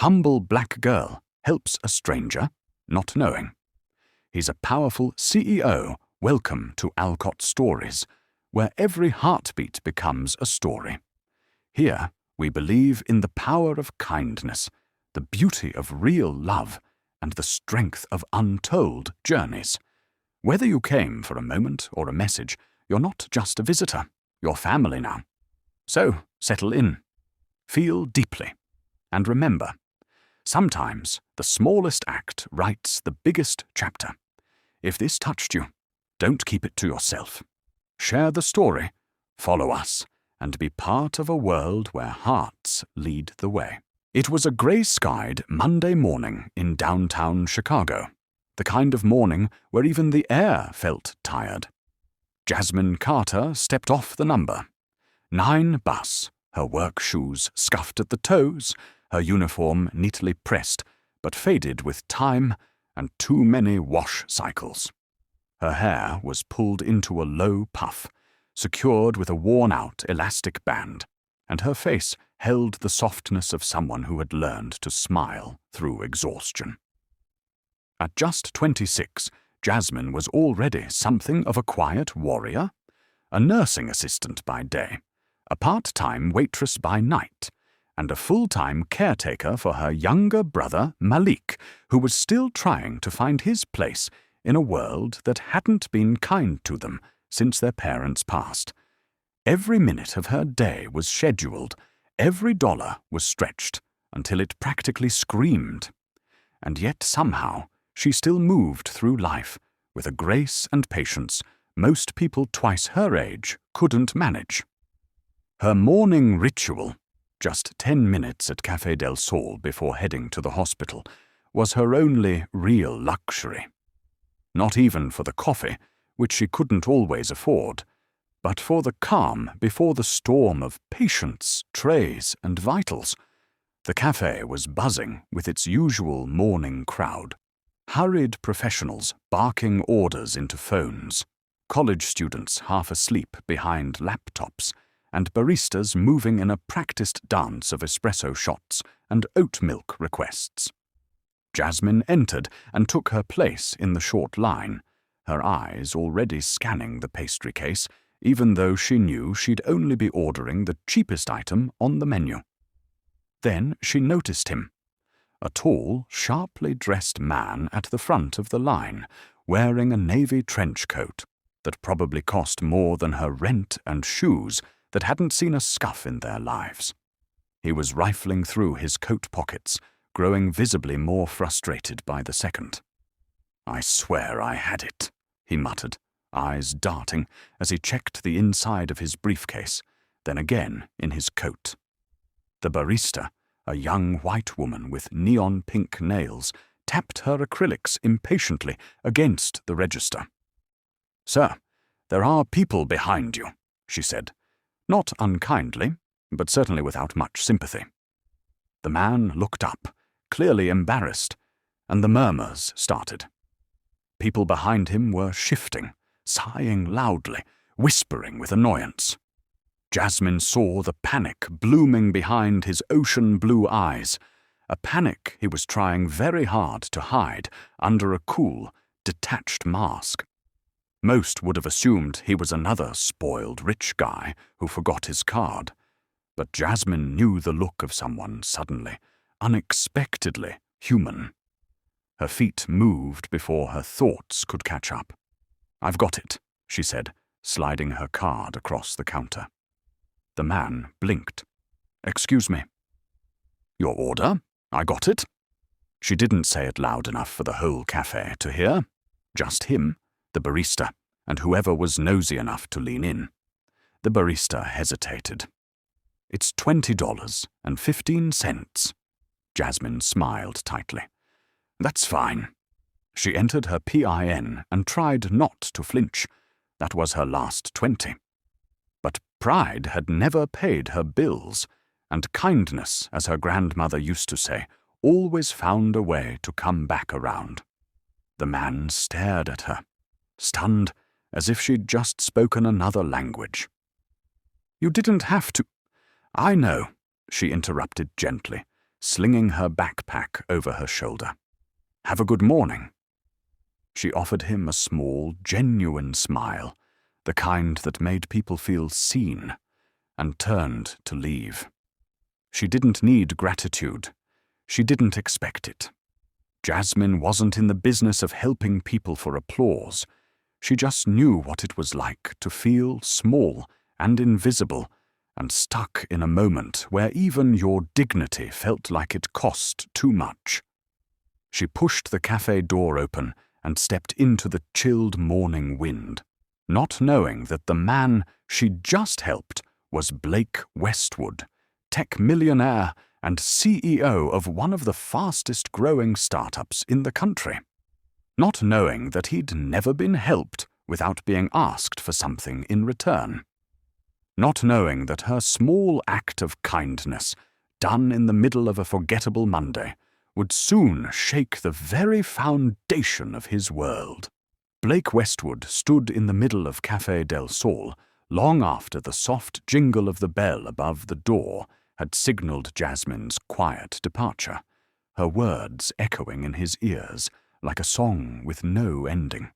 Humble black girl helps a stranger, not knowing. He's a powerful CEO. Welcome to Alcot Stories, where every heartbeat becomes a story. Here, we believe in the power of kindness, the beauty of real love, and the strength of untold journeys. Whether you came for a moment or a message, you're not just a visitor, you're family now. So, settle in, feel deeply, and remember, sometimes the smallest act writes the biggest chapter. If this touched you, don't keep it to yourself. Share the story, follow us, and be part of a world where hearts lead the way. It was a grey-skied Monday morning in downtown Chicago, the kind of morning where even the air felt tired. Jasmine Carter stepped off the number 9 bus, her work shoes scuffed at the toes, her uniform neatly pressed but faded with time and too many wash cycles. Her hair was pulled into a low puff, secured with a worn-out elastic band, and her face held the softness of someone who had learned to smile through exhaustion. At just 26, Jasmine was already something of a quiet warrior, a nursing assistant by day, a part-time waitress by night, and a full-time caretaker for her younger brother Malik, who was still trying to find his place in a world that hadn't been kind to them since their parents passed. Every minute of her day was scheduled, every dollar was stretched, until it practically screamed. And yet somehow she still moved through life with a grace and patience most people twice her age couldn't manage. Her morning ritual, just 10 minutes at Café del Sol before heading to the hospital, was her only real luxury. Not even for the coffee, which she couldn't always afford, but for the calm before the storm of patients, trays, and vitals. The café was buzzing with its usual morning crowd. Hurried professionals barking orders into phones, college students half asleep behind laptops, and baristas moving in a practiced dance of espresso shots and oat milk requests. Jasmine entered and took her place in the short line, her eyes already scanning the pastry case, even though she knew she'd only be ordering the cheapest item on the menu. Then she noticed him, a tall, sharply dressed man at the front of the line, wearing a navy trench coat that probably cost more than her rent and shoes that hadn't seen a scuff in their lives. He was rifling through his coat pockets, growing visibly more frustrated by the second. "I swear I had it," he muttered, eyes darting as he checked the inside of his briefcase, then again in his coat. The barista, a young white woman with neon pink nails, tapped her acrylics impatiently against the register. "Sir, there are people behind you," she said, not unkindly, but certainly without much sympathy. The man looked up, clearly embarrassed, and the murmurs started. People behind him were shifting, sighing loudly, whispering with annoyance. Jasmine saw the panic blooming behind his ocean-blue eyes, a panic he was trying very hard to hide under a cool, detached mask. Most would have assumed he was another spoiled rich guy who forgot his card, but Jasmine knew the look of someone suddenly, unexpectedly human. Her feet moved before her thoughts could catch up. "I've got it," she said, sliding her card across the counter. The man blinked. "Excuse me." "Your order? I got it." She didn't say it loud enough for the whole café to hear. Just him, the barista, and whoever was nosy enough to lean in. The barista hesitated. "It's $20.15. Jasmine smiled tightly. "That's fine." She entered her PIN and tried not to flinch. That was her last 20. But pride had never paid her bills, and kindness, as her grandmother used to say, always found a way to come back around. The man stared at her, stunned, as if she'd just spoken another language. "You didn't have to—" "I know," she interrupted gently, slinging her backpack over her shoulder. "Have a good morning." She offered him a small, genuine smile, the kind that made people feel seen, and turned to leave. She didn't need gratitude. She didn't expect it. Jasmine wasn't in the business of helping people for applause. She just knew what it was like to feel small and invisible and stuck in a moment where even your dignity felt like it cost too much. She pushed the cafe door open and stepped into the chilled morning wind, not knowing that the man she'd just helped was Blake Westwood, tech millionaire and CEO of one of the fastest-growing startups in the country. Not knowing that he'd never been helped without being asked for something in return. Not knowing that her small act of kindness, done in the middle of a forgettable Monday, would soon shake the very foundation of his world. Blake Westwood stood in the middle of Café del Sol long after the soft jingle of the bell above the door had signaled Jasmine's quiet departure, her words echoing in his ears like a song with no ending.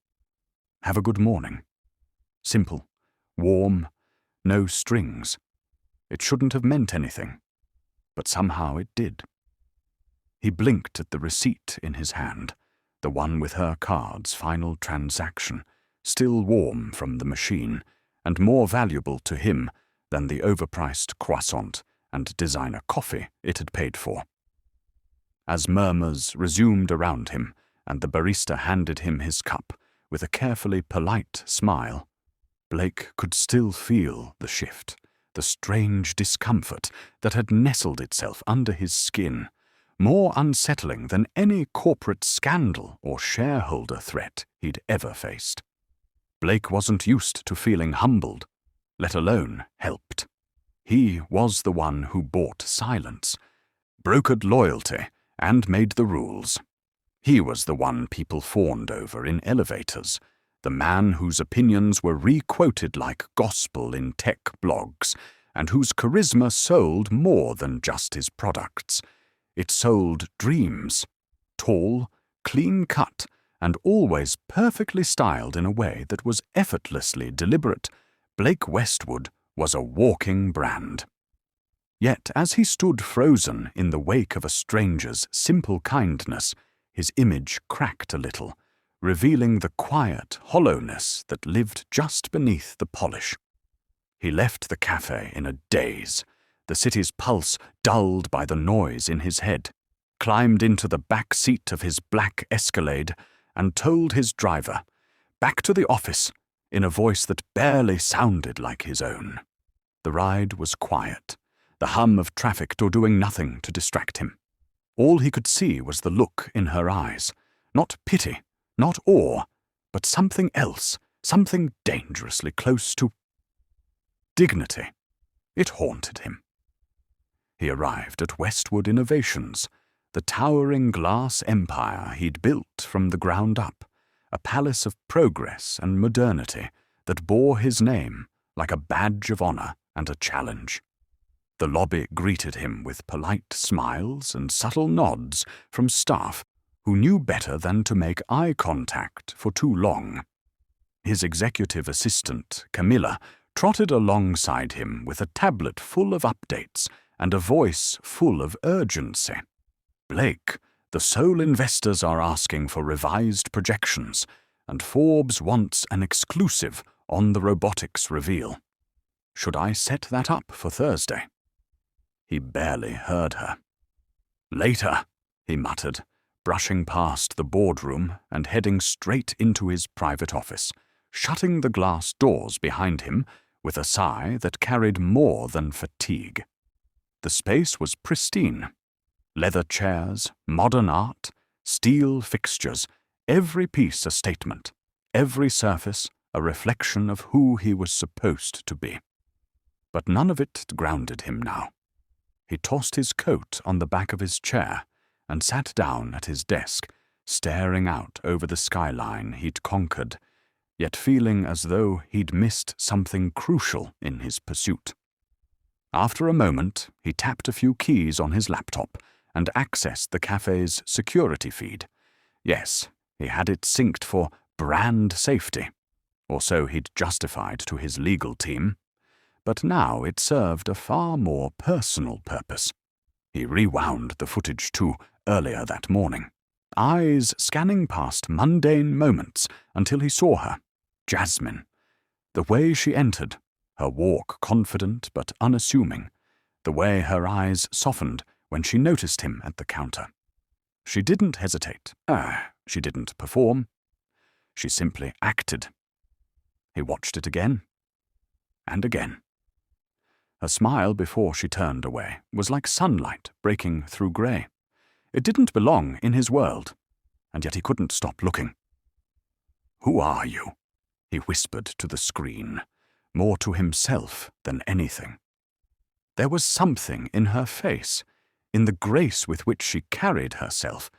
"Have a good morning." Simple, warm, no strings. It shouldn't have meant anything, but somehow it did. He blinked at the receipt in his hand, the one with her card's final transaction, still warm from the machine, and more valuable to him than the overpriced croissant and designer coffee it had paid for. As murmurs resumed around him, and the barista handed him his cup with a carefully polite smile, Blake could still feel the shift, the strange discomfort that had nestled itself under his skin, more unsettling than any corporate scandal or shareholder threat he'd ever faced. Blake wasn't used to feeling humbled, let alone helped. He was the one who bought silence, brokered loyalty, and made the rules. He was the one people fawned over in elevators, the man whose opinions were re-quoted like gospel in tech blogs, and whose charisma sold more than just his products. It sold dreams, tall, clean-cut, and always perfectly styled in a way that was effortlessly deliberate. Blake Westwood was a walking brand. Yet as he stood frozen in the wake of a stranger's simple kindness, his image cracked a little, revealing the quiet hollowness that lived just beneath the polish. He left the cafe in a daze, the city's pulse dulled by the noise in his head, climbed into the back seat of his black Escalade, and told his driver, "Back to the office," in a voice that barely sounded like his own. The ride was quiet, the hum of traffic doing nothing to distract him. All he could see was the look in her eyes, not pity, not awe, but something else, something dangerously close to dignity. It haunted him. He arrived at Westwood Innovations, the towering glass empire he'd built from the ground up, a palace of progress and modernity that bore his name like a badge of honor and a challenge. The lobby greeted him with polite smiles and subtle nods from staff who knew better than to make eye contact for too long. His executive assistant, Camilla, trotted alongside him with a tablet full of updates and a voice full of urgency. "Blake, the Seoul investors are asking for revised projections, and Forbes wants an exclusive on the robotics reveal. Should I set that up for Thursday?" He barely heard her. "Later," he muttered, brushing past the boardroom and heading straight into his private office, shutting the glass doors behind him with a sigh that carried more than fatigue. The space was pristine. Leather chairs, modern art, steel fixtures, every piece a statement, every surface a reflection of who he was supposed to be. But none of it grounded him now. He tossed his coat on the back of his chair and sat down at his desk, staring out over the skyline he'd conquered, yet feeling as though he'd missed something crucial in his pursuit. After a moment, he tapped a few keys on his laptop and access the cafe's security feed. Yes, he had it synced for brand safety, or so he'd justified to his legal team. But now it served a far more personal purpose. He rewound the footage to earlier that morning, eyes scanning past mundane moments until he saw her, Jasmine. The way she entered, her walk confident but unassuming, the way her eyes softened when she noticed him at the counter. She didn't hesitate. She didn't perform. She simply acted. He watched it again, and again. Her smile before she turned away was like sunlight breaking through grey. It didn't belong in his world, and yet he couldn't stop looking. "Who are you?" he whispered to the screen, more to himself than anything. There was something in her face, in the grace with which she carried herself,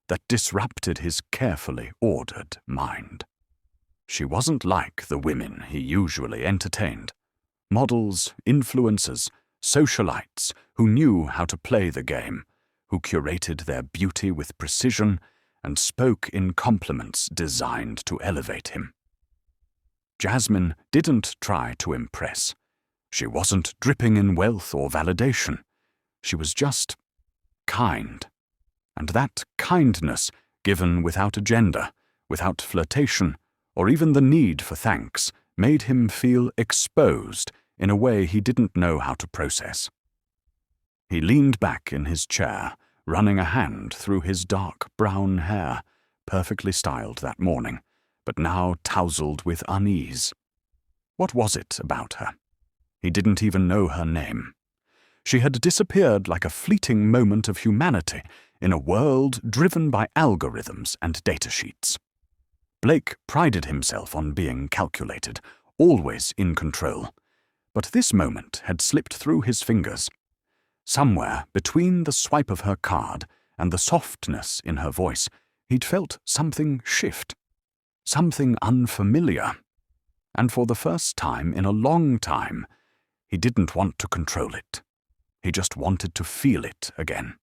that disrupted his carefully ordered mind. She wasn't like the women he usually entertained. Models, influencers, socialites who knew how to play the game, who curated their beauty with precision and spoke in compliments designed to elevate him. Jasmine didn't try to impress. She wasn't dripping in wealth or validation. She was just kind. And that kindness, given without agenda, without flirtation, or even the need for thanks, made him feel exposed in a way he didn't know how to process. He leaned back in his chair, running a hand through his dark brown hair, perfectly styled that morning, but now tousled with unease. What was it about her? He didn't even know her name. She had disappeared like a fleeting moment of humanity in a world driven by algorithms and datasheets. Blake prided himself on being calculated, always in control. But this moment had slipped through his fingers. Somewhere between the swipe of her card and the softness in her voice, he'd felt something shift, something unfamiliar. And for the first time in a long time, he didn't want to control it. He just wanted to feel it again.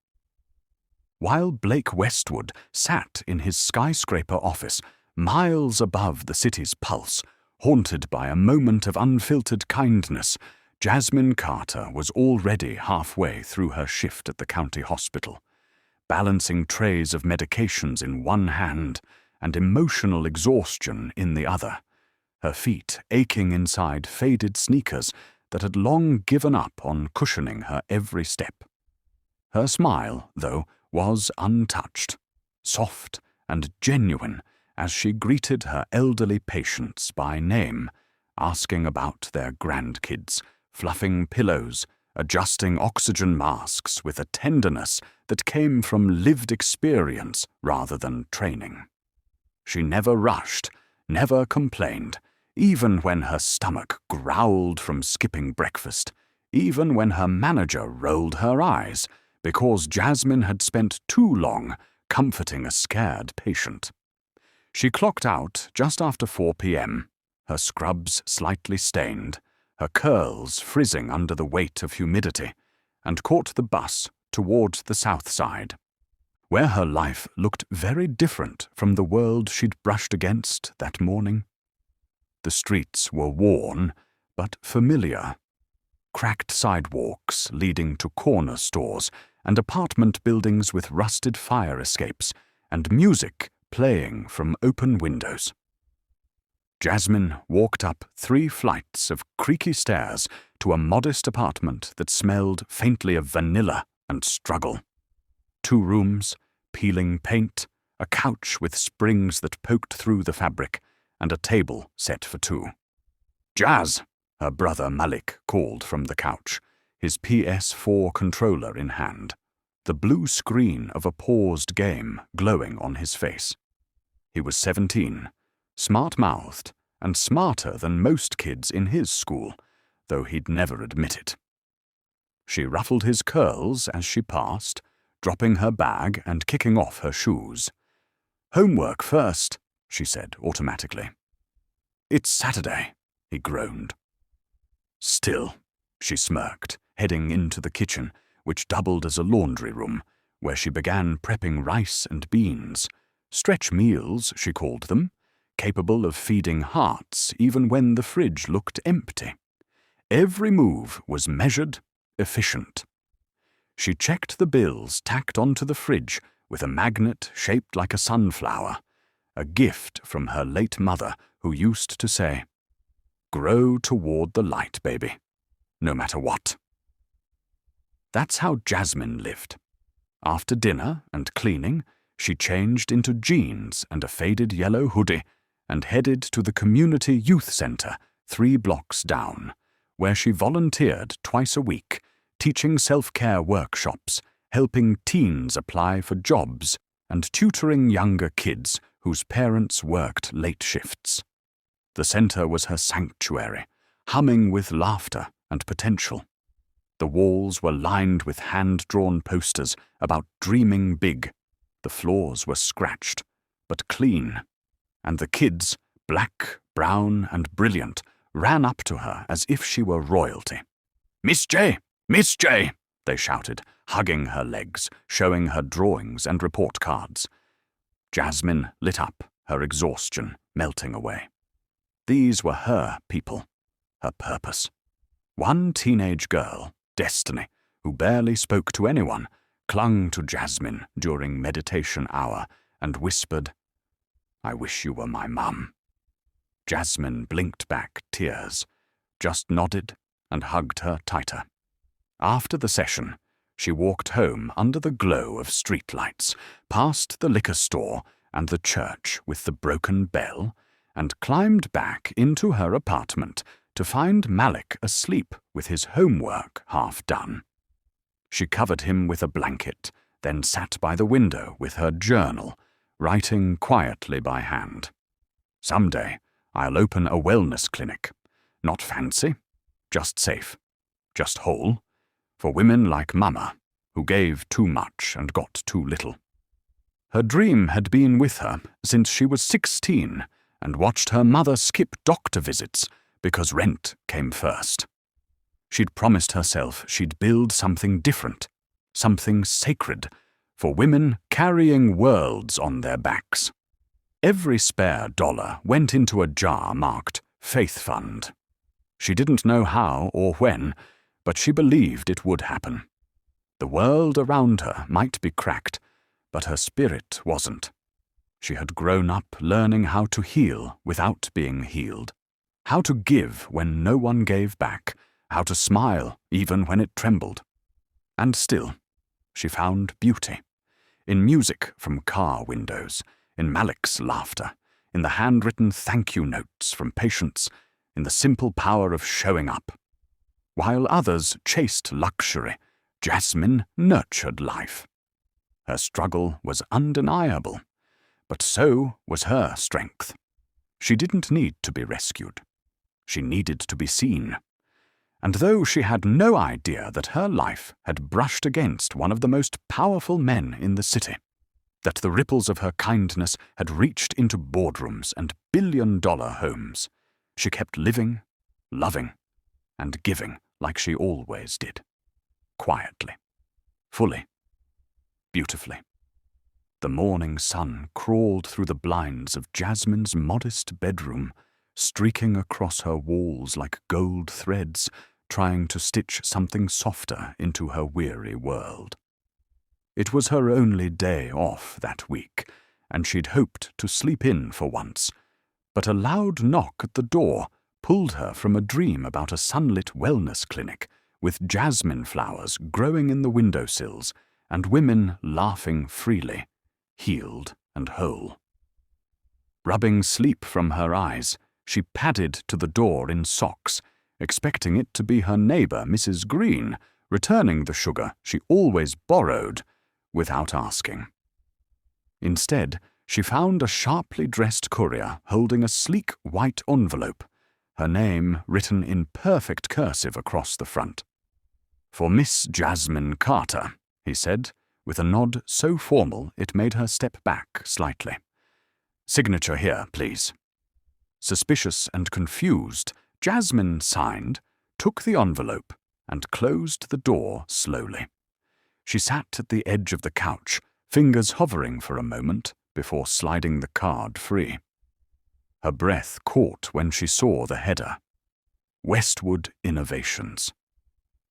While Blake Westwood sat in his skyscraper office, miles above the city's pulse, haunted by a moment of unfiltered kindness, Jasmine Carter was already halfway through her shift at the county hospital, balancing trays of medications in one hand and emotional exhaustion in the other, her feet aching inside faded sneakers that had long given up on cushioning her every step. Her smile, though, was untouched, soft and genuine as she greeted her elderly patients by name, asking about their grandkids, fluffing pillows, adjusting oxygen masks with a tenderness that came from lived experience rather than training. She never rushed, never complained, even when her stomach growled from skipping breakfast, even when her manager rolled her eyes because Jasmine had spent too long comforting a scared patient. She clocked out just after 4 p.m., her scrubs slightly stained, her curls frizzing under the weight of humidity, and caught the bus towards the south side, where her life looked very different from the world she'd brushed against that morning. The streets were worn, but familiar. Cracked sidewalks leading to corner stores and apartment buildings with rusted fire escapes, and music playing from open windows. Jasmine walked up 3 flights of creaky stairs to a modest apartment that smelled faintly of vanilla and struggle. 2 rooms, peeling paint, a couch with springs that poked through the fabric, and a table set for 2. "Jazz," her brother Malik called from the couch, his PS4 controller in hand, the blue screen of a paused game glowing on his face. He was 17, smart-mouthed, and smarter than most kids in his school, though he'd never admit it. She ruffled his curls as she passed, dropping her bag and kicking off her shoes. "Homework first," she said automatically. "It's Saturday," he groaned. "Still," she smirked, heading into the kitchen, which doubled as a laundry room, where she began prepping rice and beans, stretch meals, she called them, capable of feeding hearts even when the fridge looked empty. Every move was measured, efficient. She checked the bills tacked onto the fridge with a magnet shaped like a sunflower, a gift from her late mother who used to say, "Grow toward the light, baby, no matter what." That's how Jasmine lived. After dinner and cleaning, she changed into jeans and a faded yellow hoodie and headed to the community youth center 3 blocks down, where she volunteered twice a week, teaching self-care workshops, helping teens apply for jobs, and tutoring younger kids whose parents worked late shifts. The center was her sanctuary, humming with laughter and potential. The walls were lined with hand-drawn posters about dreaming big. The floors were scratched, but clean. And the kids, black, brown, and brilliant, ran up to her as if she were royalty. "Miss J! Miss J!" they shouted, hugging her legs, showing her drawings and report cards. Jasmine lit up, her exhaustion melting away. These were her people, her purpose. One teenage girl, Destiny, who barely spoke to anyone, clung to Jasmine during meditation hour and whispered, "I wish you were my mum." Jasmine blinked back tears, just nodded and hugged her tighter. After the session, she walked home under the glow of streetlights, past the liquor store and the church with the broken bell, and climbed back into her apartment to find Malik asleep with his homework half done. She covered him with a blanket, then sat by the window with her journal, writing quietly by hand. "Someday, I'll open a wellness clinic. Not fancy, just safe, just whole, for women like Mama, who gave too much and got too little." Her dream had been with her since she was 16 and watched her mother skip doctor visits because rent came first. She'd promised herself she'd build something different, something sacred, for women carrying worlds on their backs. Every spare dollar went into a jar marked Faith Fund. She didn't know how or when, but she believed it would happen. The world around her might be cracked, but her spirit wasn't. She had grown up learning how to heal without being healed, how to give when no one gave back, how to smile even when it trembled. And still, she found beauty. In music from car windows, in Malik's laughter, in the handwritten thank you notes from patients, in the simple power of showing up. While others chased luxury, Jasmine nurtured life. Her struggle was undeniable, but so was her strength. She didn't need to be rescued. She needed to be seen. And though she had no idea that her life had brushed against one of the most powerful men in the city, that the ripples of her kindness had reached into boardrooms and billion-dollar homes, she kept living, loving, and giving like she always did. Quietly, fully, beautifully. The morning sun crawled through the blinds of Jasmine's modest bedroom, streaking across her walls like gold threads, trying to stitch something softer into her weary world. It was her only day off that week, and she'd hoped to sleep in for once, but a loud knock at the door pulled her from a dream about a sunlit wellness clinic with jasmine flowers growing in the windowsills and women laughing freely, healed and whole. Rubbing sleep from her eyes, she padded to the door in socks, expecting it to be her neighbor, Mrs. Green, returning the sugar she always borrowed without asking. Instead, she found a sharply dressed courier holding a sleek white envelope, her name written in perfect cursive across the front. "For Miss Jasmine Carter," he said, with a nod so formal it made her step back slightly. "Signature here, please." Suspicious and confused, Jasmine signed, took the envelope, and closed the door slowly. She sat at the edge of the couch, fingers hovering for a moment before sliding the card free. Her breath caught when she saw the header. Westwood Innovations.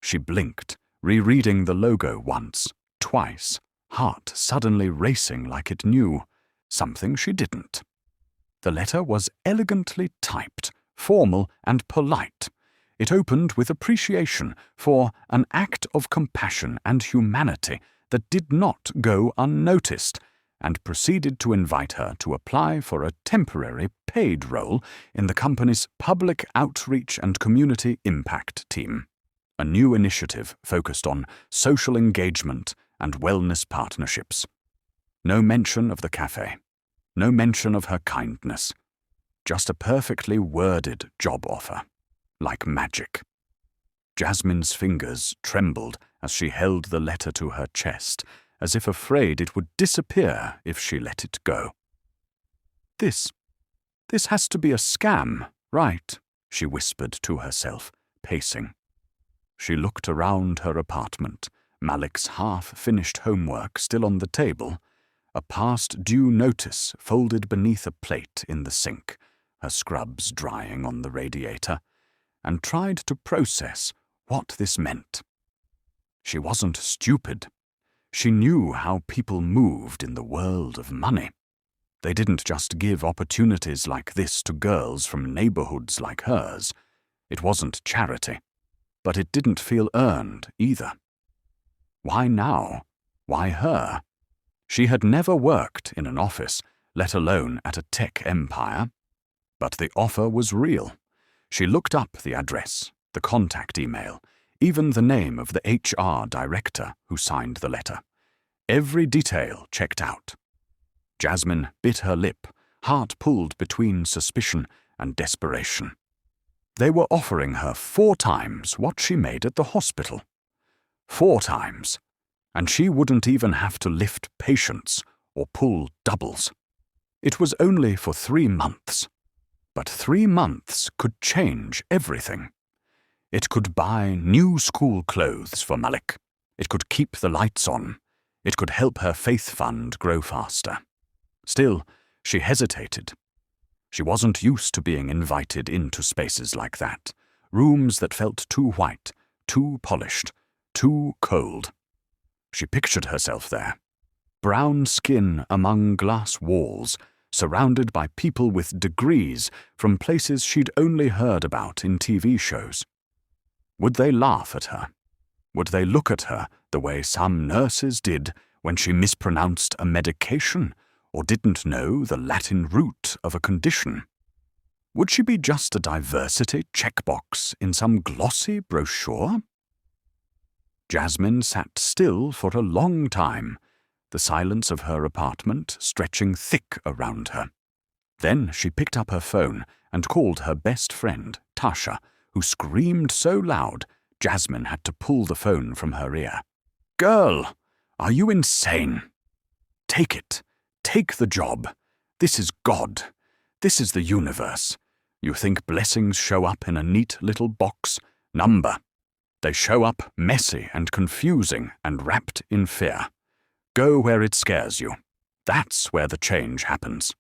She blinked, rereading the logo once, twice, heart suddenly racing like it knew something she didn't. The letter was elegantly typed, formal and polite. It opened with appreciation for an act of compassion and humanity that did not go unnoticed, and proceeded to invite her to apply for a temporary paid role in the company's Public Outreach and Community Impact Team, a new initiative focused on social engagement and wellness partnerships. No mention of the cafe, no mention of her kindness, just a perfectly worded job offer, like magic. Jasmine's fingers trembled as she held the letter to her chest, as if afraid it would disappear if she let it go. This has to be a scam, right? She whispered to herself, pacing. She looked around her apartment, Malik's half-finished homework still on the table, a past-due notice folded beneath a plate in the sink, her scrubs drying on the radiator, and tried to process what this meant. She wasn't stupid. She knew how people moved in the world of money. They didn't just give opportunities like this to girls from neighborhoods like hers. It wasn't charity, but it didn't feel earned either. Why now? Why her? She had never worked in an office, let alone at a tech empire. But the offer was real. She looked up the address, the contact email, even the name of the HR director who signed the letter. Every detail checked out. Jasmine bit her lip, heart pulled between suspicion and desperation. They were offering her 4 times what she made at the hospital. 4 times. And she wouldn't even have to lift patients or pull doubles. It was only for 3 months. But 3 months could change everything. It could buy new school clothes for Malik. It could keep the lights on. It could help her faith fund grow faster. Still, she hesitated. She wasn't used to being invited into spaces like that, rooms that felt too white, too polished, too cold. She pictured herself there. Brown skin among glass walls, surrounded by people with degrees from places she'd only heard about in TV shows. Would they laugh at her? Would they look at her the way some nurses did when she mispronounced a medication or didn't know the Latin root of a condition? Would she be just a diversity checkbox in some glossy brochure? Jasmine sat still for a long time, the silence of her apartment stretching thick around her. Then she picked up her phone and called her best friend, Tasha, who screamed so loud Jasmine had to pull the phone from her ear. "Girl, are you insane? Take it. Take the job. This is God. This is the universe. You think blessings show up in a neat little box? Number. They show up messy and confusing and wrapped in fear. Go where it scares you. That's where the change happens."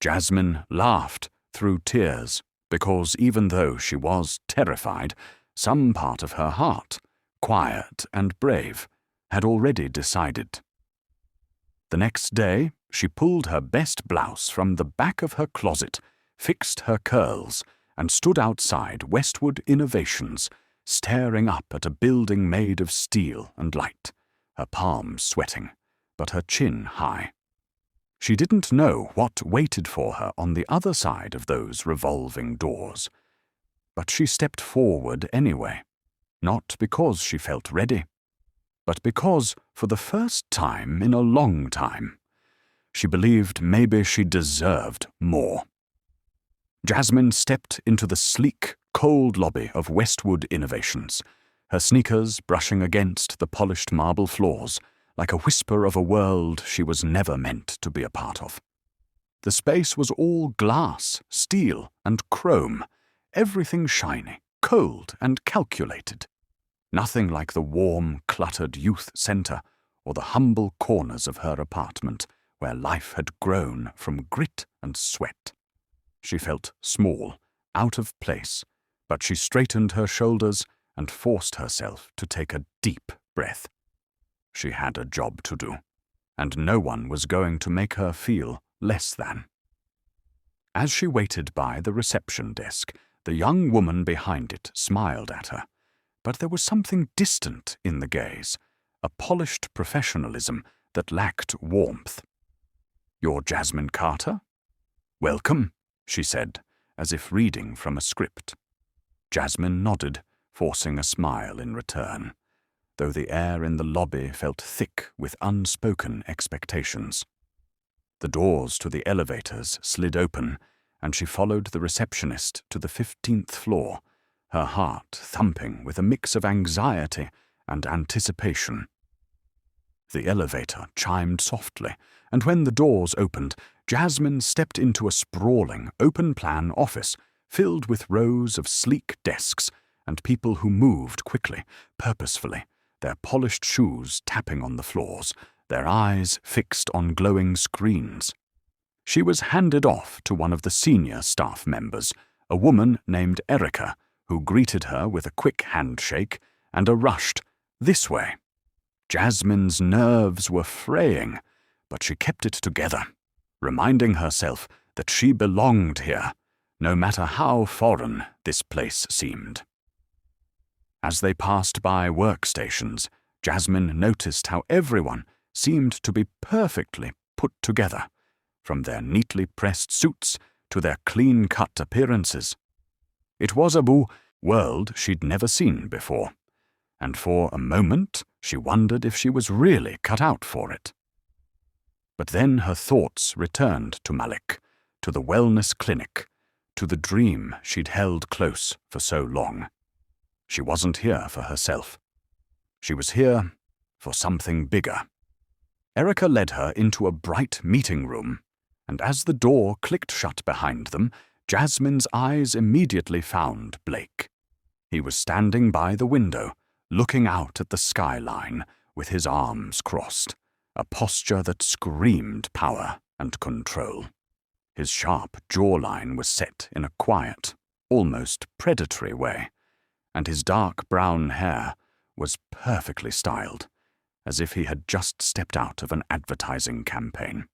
Jasmine laughed through tears, because even though she was terrified, some part of her heart, quiet and brave, had already decided. The next day, she pulled her best blouse from the back of her closet, fixed her curls, and stood outside Westwood Innovations, staring up at a building made of steel and light, her palms sweating, but her chin high. She didn't know what waited for her on the other side of those revolving doors. But she stepped forward anyway, not because she felt ready, but because, for the first time in a long time, she believed maybe she deserved more. Jasmine stepped into the sleek, cold lobby of Westwood Innovations, her sneakers brushing against the polished marble floors, like a whisper of a world she was never meant to be a part of. The space was all glass, steel, and chrome, everything shiny, cold, and calculated. Nothing like the warm, cluttered youth centre or the humble corners of her apartment where life had grown from grit and sweat. She felt small, out of place, but she straightened her shoulders and forced herself to take a deep breath. She had a job to do, and no one was going to make her feel less than. As she waited by the reception desk, the young woman behind it smiled at her, but there was something distant in the gaze, a polished professionalism that lacked warmth. "You're Jasmine Carter? Welcome," she said, as if reading from a script. Jasmine nodded, forcing a smile in return, though the air in the lobby felt thick with unspoken expectations. The doors to the elevators slid open, and she followed the receptionist to the 15th floor, her heart thumping with a mix of anxiety and anticipation. The elevator chimed softly, and when the doors opened, Jasmine stepped into a sprawling, open-plan office filled with rows of sleek desks and people who moved quickly, purposefully, their polished shoes tapping on the floors, their eyes fixed on glowing screens. She was handed off to one of the senior staff members, a woman named Erica, who greeted her with a quick handshake and a rushed, "This way." Jasmine's nerves were fraying, but she kept it together, reminding herself that she belonged here, no matter how foreign this place seemed. As they passed by workstations, Jasmine noticed how everyone seemed to be perfectly put together, from their neatly pressed suits to their clean-cut appearances. It was a world she'd never seen before, and for a moment she wondered if she was really cut out for it. But then her thoughts returned to Malik, to the wellness clinic, to the dream she'd held close for so long. She wasn't here for herself. She was here for something bigger. Erica led her into a bright meeting room, and as the door clicked shut behind them, Jasmine's eyes immediately found Blake. He was standing by the window, looking out at the skyline with his arms crossed, a posture that screamed power and control. His sharp jawline was set in a quiet, almost predatory way, and his dark brown hair was perfectly styled, as if he had just stepped out of an advertising campaign.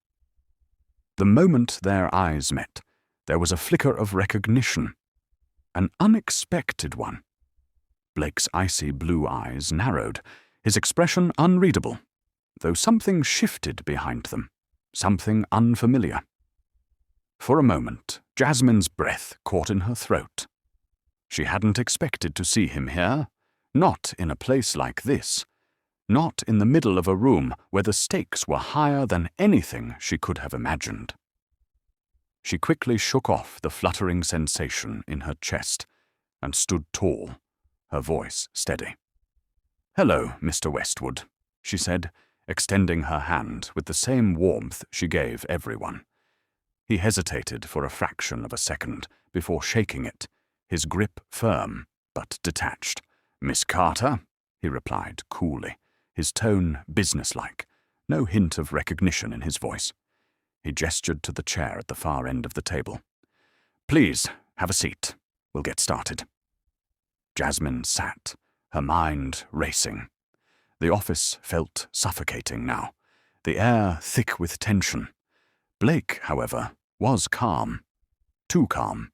The moment their eyes met, there was a flicker of recognition, an unexpected one. Blake's icy blue eyes narrowed, his expression unreadable, though something shifted behind them, something unfamiliar. For a moment, Jasmine's breath caught in her throat. She hadn't expected to see him here, not in a place like this, not in the middle of a room where the stakes were higher than anything she could have imagined. She quickly shook off the fluttering sensation in her chest and stood tall, her voice steady. "Hello, Mr. Westwood," she said, extending her hand with the same warmth she gave everyone. He hesitated for a fraction of a second before shaking it, his grip firm but detached. "Miss Carter," he replied coolly, his tone businesslike, no hint of recognition in his voice. He gestured to the chair at the far end of the table. "Please, have a seat. We'll get started." Jasmine sat, her mind racing. The office felt suffocating now, the air thick with tension. Blake, however, was calm. Too calm.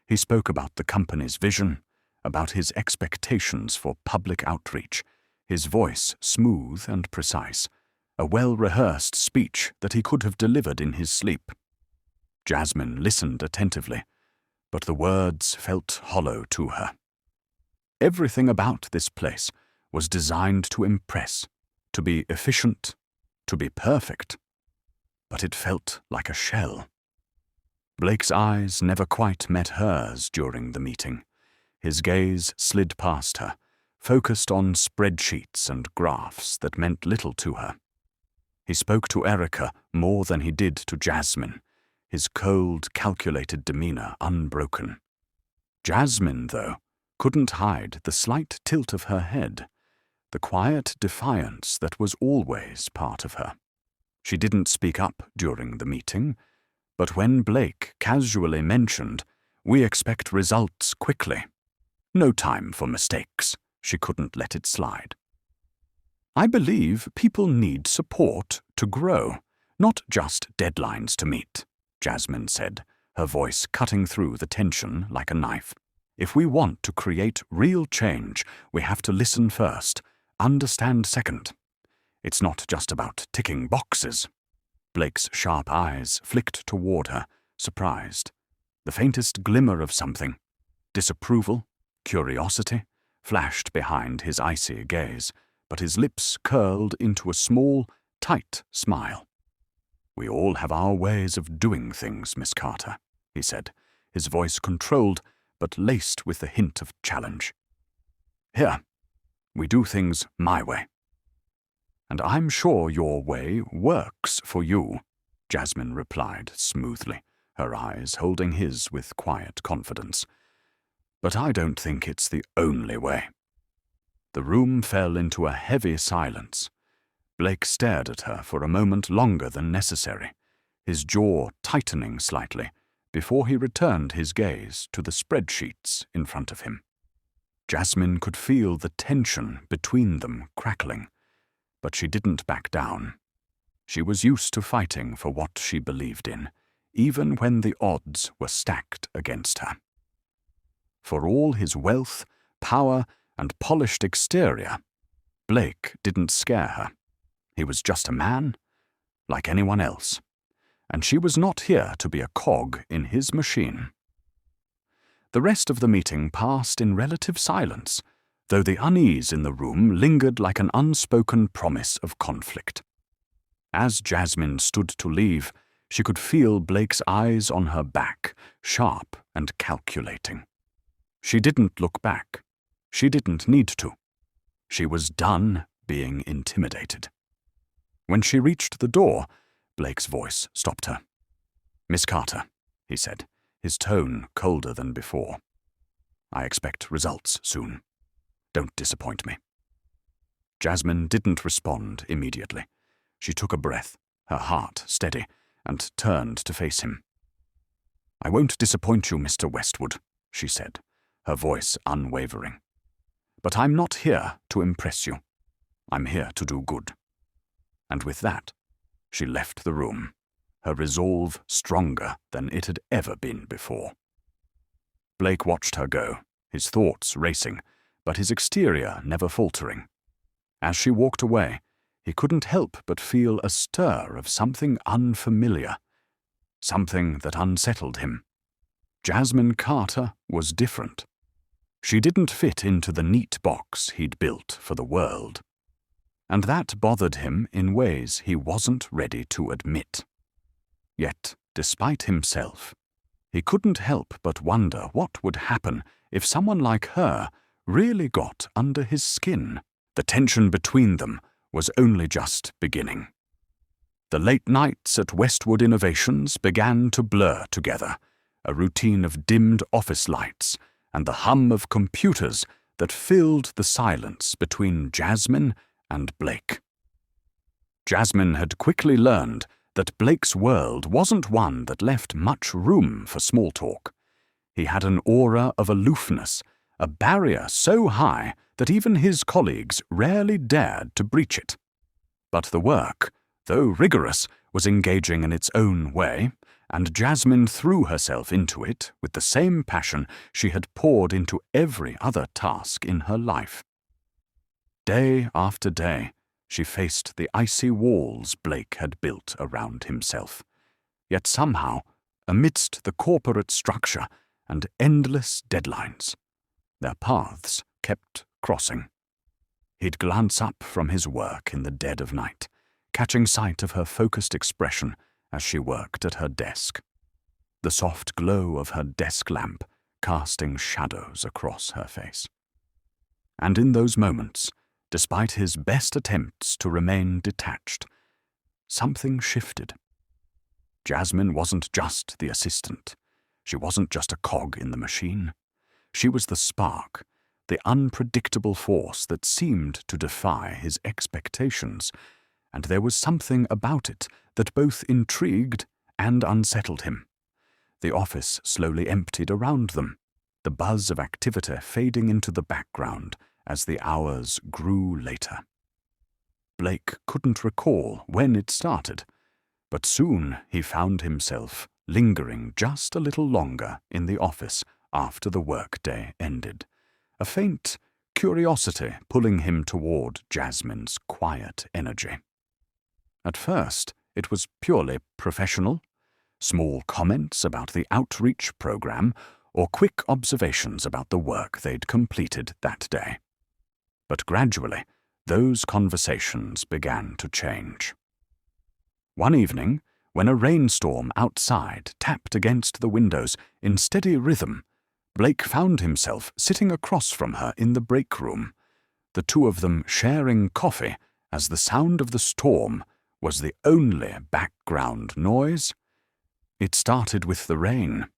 He spoke about the company's vision, about his expectations for public outreach, his voice smooth and precise, a well-rehearsed speech that he could have delivered in his sleep. Jasmine listened attentively, but the words felt hollow to her. Everything about this place was designed to impress, to be efficient, to be perfect, but it felt like a shell. Blake's eyes never quite met hers during the meeting. His gaze slid past her, focused on spreadsheets and graphs that meant little to her. He spoke to Erica more than he did to Jasmine, his cold, calculated demeanor unbroken. Jasmine, though, couldn't hide the slight tilt of her head, the quiet defiance that was always part of her. She didn't speak up during the meeting, but when Blake casually mentioned, "We expect results quickly," no time for mistakes, she couldn't let it slide. "I believe people need support to grow, not just deadlines to meet," Jasmine said, her voice cutting through the tension like a knife. "If we want to create real change, we have to listen first, understand second. It's not just about ticking boxes." Blake's sharp eyes flicked toward her, surprised. The faintest glimmer of something, disapproval, curiosity, flashed behind his icy gaze, but his lips curled into a small, tight smile. "We all have our ways of doing things, Miss Carter," he said, his voice controlled but laced with a hint of challenge. "Here, we do things my way. And I'm sure your way works for you," Jasmine replied smoothly, her eyes holding his with quiet confidence. "But I don't think it's the only way." The room fell into a heavy silence. Blake stared at her for a moment longer than necessary, his jaw tightening slightly, before he returned his gaze to the spreadsheets in front of him. Jasmine could feel the tension between them crackling, but she didn't back down. She was used to fighting for what she believed in, even when the odds were stacked against her. For all his wealth, power, and polished exterior, Blake didn't scare her. He was just a man, like anyone else, and she was not here to be a cog in his machine. The rest of the meeting passed in relative silence, though the unease in the room lingered like an unspoken promise of conflict. As Jasmine stood to leave, she could feel Blake's eyes on her back, sharp and calculating. She didn't look back. She didn't need to. She was done being intimidated. When she reached the door, Blake's voice stopped her. "Miss Carter," he said, his tone colder than before. "I expect results soon. Don't disappoint me." Jasmine didn't respond immediately. She took a breath, her heart steady, and turned to face him. "I won't disappoint you, Mr. Westwood," she said, her voice unwavering. "But I'm not here to impress you. I'm here to do good." And with that, she left the room, her resolve stronger than it had ever been before. Blake watched her go, his thoughts racing, but his exterior never faltering. As she walked away, he couldn't help but feel a stir of something unfamiliar, something that unsettled him. Jasmine Carter was different. She didn't fit into the neat box he'd built for the world. And that bothered him in ways he wasn't ready to admit. Yet, despite himself, he couldn't help but wonder what would happen if someone like her really got under his skin. The tension between them was only just beginning. The late nights at Westwood Innovations began to blur together, a routine of dimmed office lights and the hum of computers that filled the silence between Jasmine and Blake. Jasmine had quickly learned that Blake's world wasn't one that left much room for small talk. He had an aura of aloofness, a barrier so high that even his colleagues rarely dared to breach it. But the work, though rigorous, was engaging in its own way, and Jasmine threw herself into it with the same passion she had poured into every other task in her life. Day after day, she faced the icy walls Blake had built around himself. Yet somehow, amidst the corporate structure and endless deadlines, their paths kept crossing. He'd glance up from his work in the dead of night, catching sight of her focused expression as she worked at her desk. The soft glow of her desk lamp casting shadows across her face. And in those moments, despite his best attempts to remain detached, something shifted. Jasmine wasn't just the assistant. She wasn't just a cog in the machine. She was the spark, the unpredictable force that seemed to defy his expectations, and there was something about it that both intrigued and unsettled him. The office slowly emptied around them, the buzz of activity fading into the background as the hours grew later. Blake couldn't recall when it started, but soon he found himself lingering just a little longer in the office after the workday ended, a faint curiosity pulling him toward Jasmine's quiet energy. At first, it was purely professional, small comments about the outreach program or quick observations about the work they'd completed that day. But gradually, those conversations began to change. One evening, when a rainstorm outside tapped against the windows in steady rhythm, Blake found himself sitting across from her in the break room, the two of them sharing coffee as the sound of the storm was the only background noise. It started with the rain.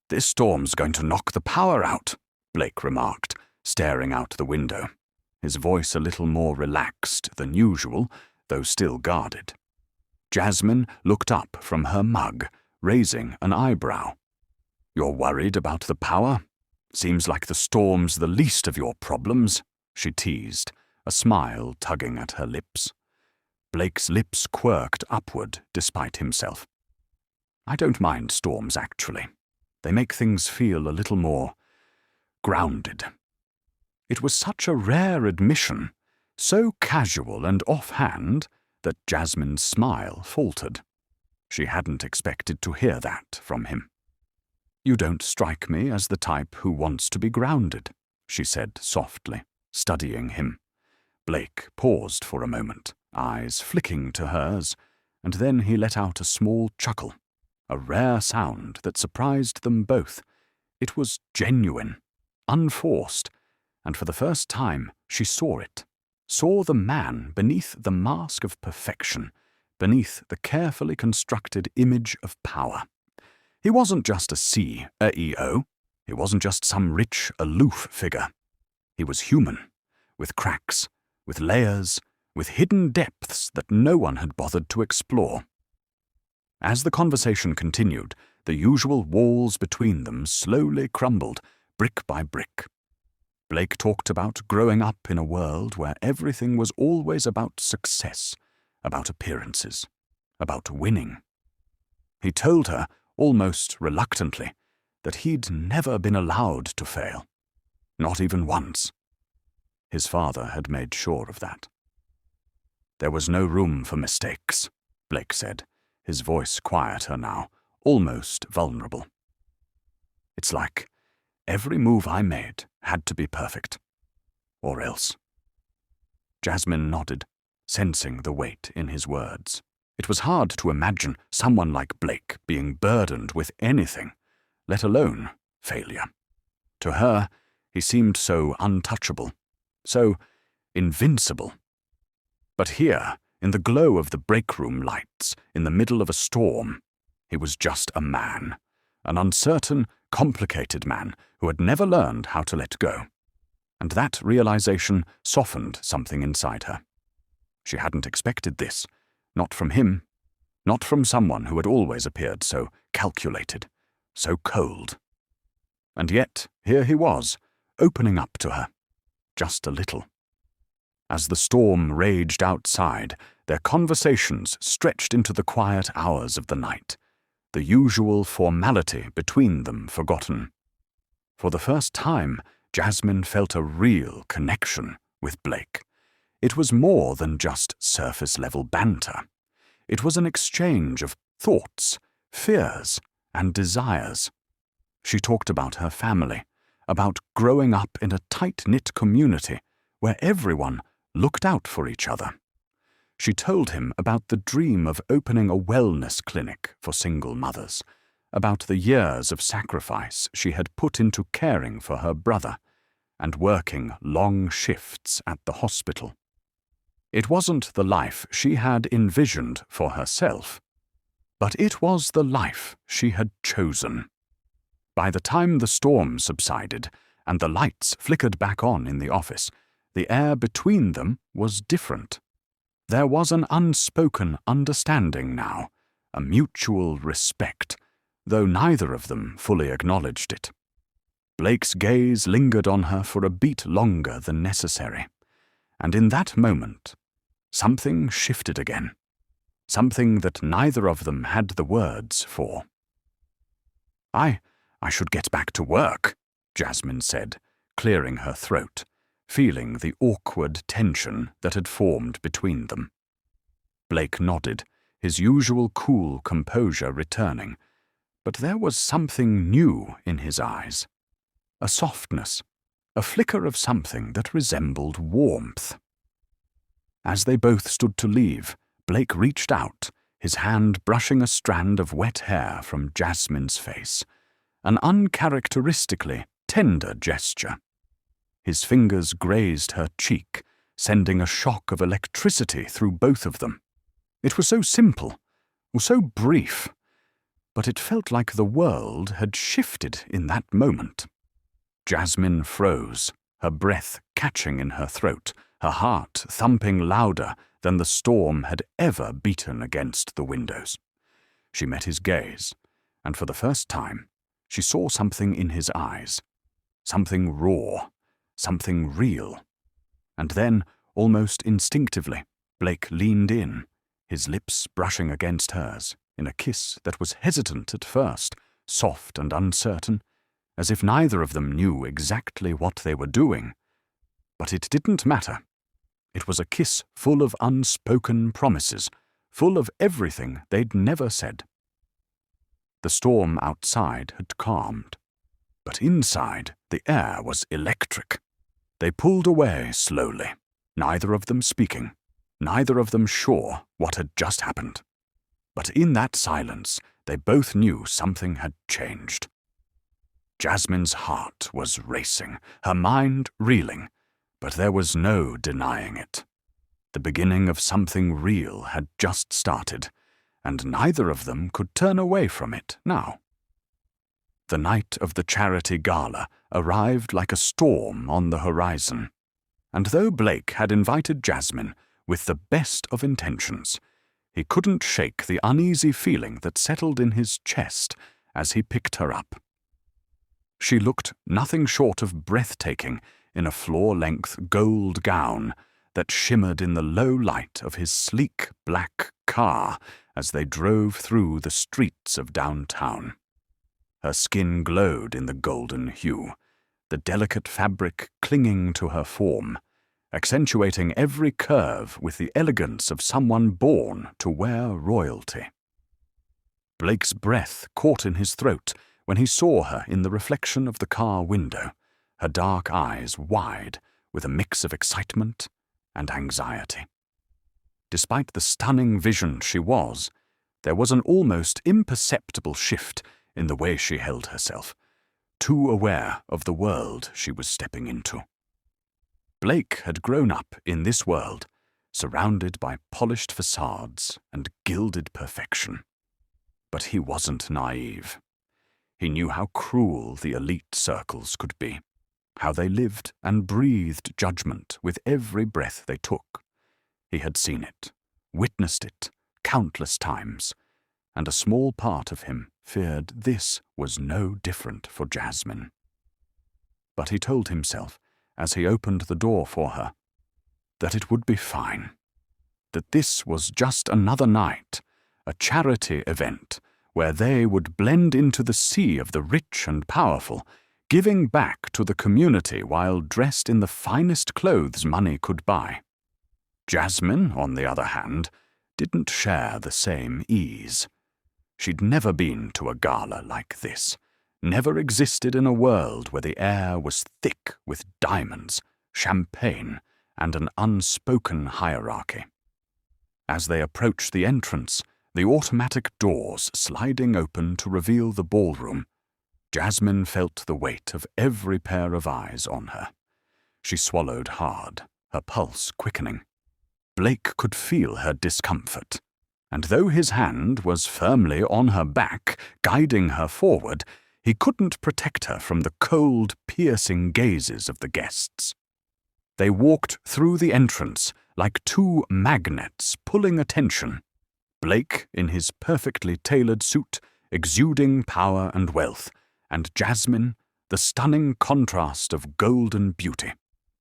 "This storm's going to knock the power out," Blake remarked, staring out the window, his voice a little more relaxed than usual, though still guarded. Jasmine looked up from her mug, raising an eyebrow. "You're worried about the power? Seems like the storm's the least of your problems," she teased, a smile tugging at her lips. Blake's lips quirked upward despite himself. "I don't mind storms, actually. They make things feel a little more grounded." It was such a rare admission, so casual and offhand, that Jasmine's smile faltered. She hadn't expected to hear that from him. "You don't strike me as the type who wants to be grounded," she said softly, studying him. Blake paused for a moment, eyes flicking to hers, and then he let out a small chuckle, a rare sound that surprised them both. It was genuine, unforced, and for the first time she saw it, saw the man beneath the mask of perfection, beneath the carefully constructed image of power. He wasn't just a CEO, he wasn't just some rich, aloof figure. He was human, with cracks, with layers, with hidden depths that no one had bothered to explore. As the conversation continued, the usual walls between them slowly crumbled, brick by brick. Blake talked about growing up in a world where everything was always about success, about appearances, about winning. He told her, almost reluctantly, that he'd never been allowed to fail, not even once. His father had made sure of that. "There was no room for mistakes," Blake said, his voice quieter now, almost vulnerable. "It's like every move I made had to be perfect, or else." Jasmine nodded, sensing the weight in his words. It was hard to imagine someone like Blake being burdened with anything, let alone failure. To her, he seemed so untouchable, so invincible. But here, in the glow of the break room lights, in the middle of a storm, he was just a man, an uncertain, complicated man who had never learned how to let go. And that realization softened something inside her. She hadn't expected this, not from him, not from someone who had always appeared so calculated, so cold. And yet, here he was, opening up to her, just a little. As the storm raged outside, their conversations stretched into the quiet hours of the night, the usual formality between them forgotten. For the first time, Jasmine felt a real connection with Blake. It was more than just surface-level banter. It was an exchange of thoughts, fears, and desires. She talked about her family, about growing up in a tight-knit community where everyone looked out for each other. She told him about the dream of opening a wellness clinic for single mothers, about the years of sacrifice she had put into caring for her brother and working long shifts at the hospital. It wasn't the life she had envisioned for herself, but it was the life she had chosen. By the time the storm subsided and the lights flickered back on in the office, the air between them was different. There was an unspoken understanding now, a mutual respect, though neither of them fully acknowledged it. Blake's gaze lingered on her for a beat longer than necessary, and in that moment, something shifted again, something that neither of them had the words for. I should get back to work," Jasmine said, clearing her throat, feeling the awkward tension that had formed between them. Blake nodded, his usual cool composure returning, but there was something new in his eyes. A softness, a flicker of something that resembled warmth. As they both stood to leave, Blake reached out, his hand brushing a strand of wet hair from Jasmine's face, an uncharacteristically tender gesture. His fingers grazed her cheek, sending a shock of electricity through both of them. It was so simple, or so brief, but it felt like the world had shifted in that moment. Jasmine froze, her breath catching in her throat, her heart thumping louder than the storm had ever beaten against the windows. She met his gaze, and for the first time, she saw something in his eyes, something raw, something real. And then, almost instinctively, Blake leaned in, his lips brushing against hers, in a kiss that was hesitant at first, soft and uncertain, as if neither of them knew exactly what they were doing. But it didn't matter. It was a kiss full of unspoken promises, full of everything they'd never said. The storm outside had calmed, but inside the air was electric. They pulled away slowly, neither of them speaking, neither of them sure what had just happened. But in that silence, they both knew something had changed. Jasmine's heart was racing, her mind reeling, but there was no denying it. The beginning of something real had just started, and neither of them could turn away from it now. The night of the charity gala arrived like a storm on the horizon, and though Blake had invited Jasmine with the best of intentions, he couldn't shake the uneasy feeling that settled in his chest as he picked her up. She looked nothing short of breathtaking in a floor-length gold gown that shimmered in the low light of his sleek black car as they drove through the streets of downtown. Her skin glowed in the golden hue, the delicate fabric clinging to her form, accentuating every curve with the elegance of someone born to wear royalty. Blake's breath caught in his throat when he saw her in the reflection of the car window, her dark eyes wide with a mix of excitement and anxiety. Despite the stunning vision she was, there was an almost imperceptible shift in the way she held herself, too aware of the world she was stepping into. Blake had grown up in this world, surrounded by polished facades and gilded perfection. But he wasn't naive. He knew how cruel the elite circles could be, how they lived and breathed judgment with every breath they took. He had seen it, witnessed it, countless times, and a small part of him feared this was no different for Jasmine. But he told himself, as he opened the door for her, that it would be fine, that this was just another night, a charity event where they would blend into the sea of the rich and powerful, giving back to the community while dressed in the finest clothes money could buy. Jasmine, on the other hand, didn't share the same ease. She'd never been to a gala like this, never existed in a world where the air was thick with diamonds, champagne, and an unspoken hierarchy. As they approached the entrance, the automatic doors sliding open to reveal the ballroom, Jasmine felt the weight of every pair of eyes on her. She swallowed hard, her pulse quickening. Blake could feel her discomfort, and though his hand was firmly on her back, guiding her forward, He couldn't protect her from the cold, piercing gazes of the guests. They walked through the entrance like two magnets pulling attention. Blake in his perfectly tailored suit, exuding power and wealth, and Jasmine, the stunning contrast of golden beauty.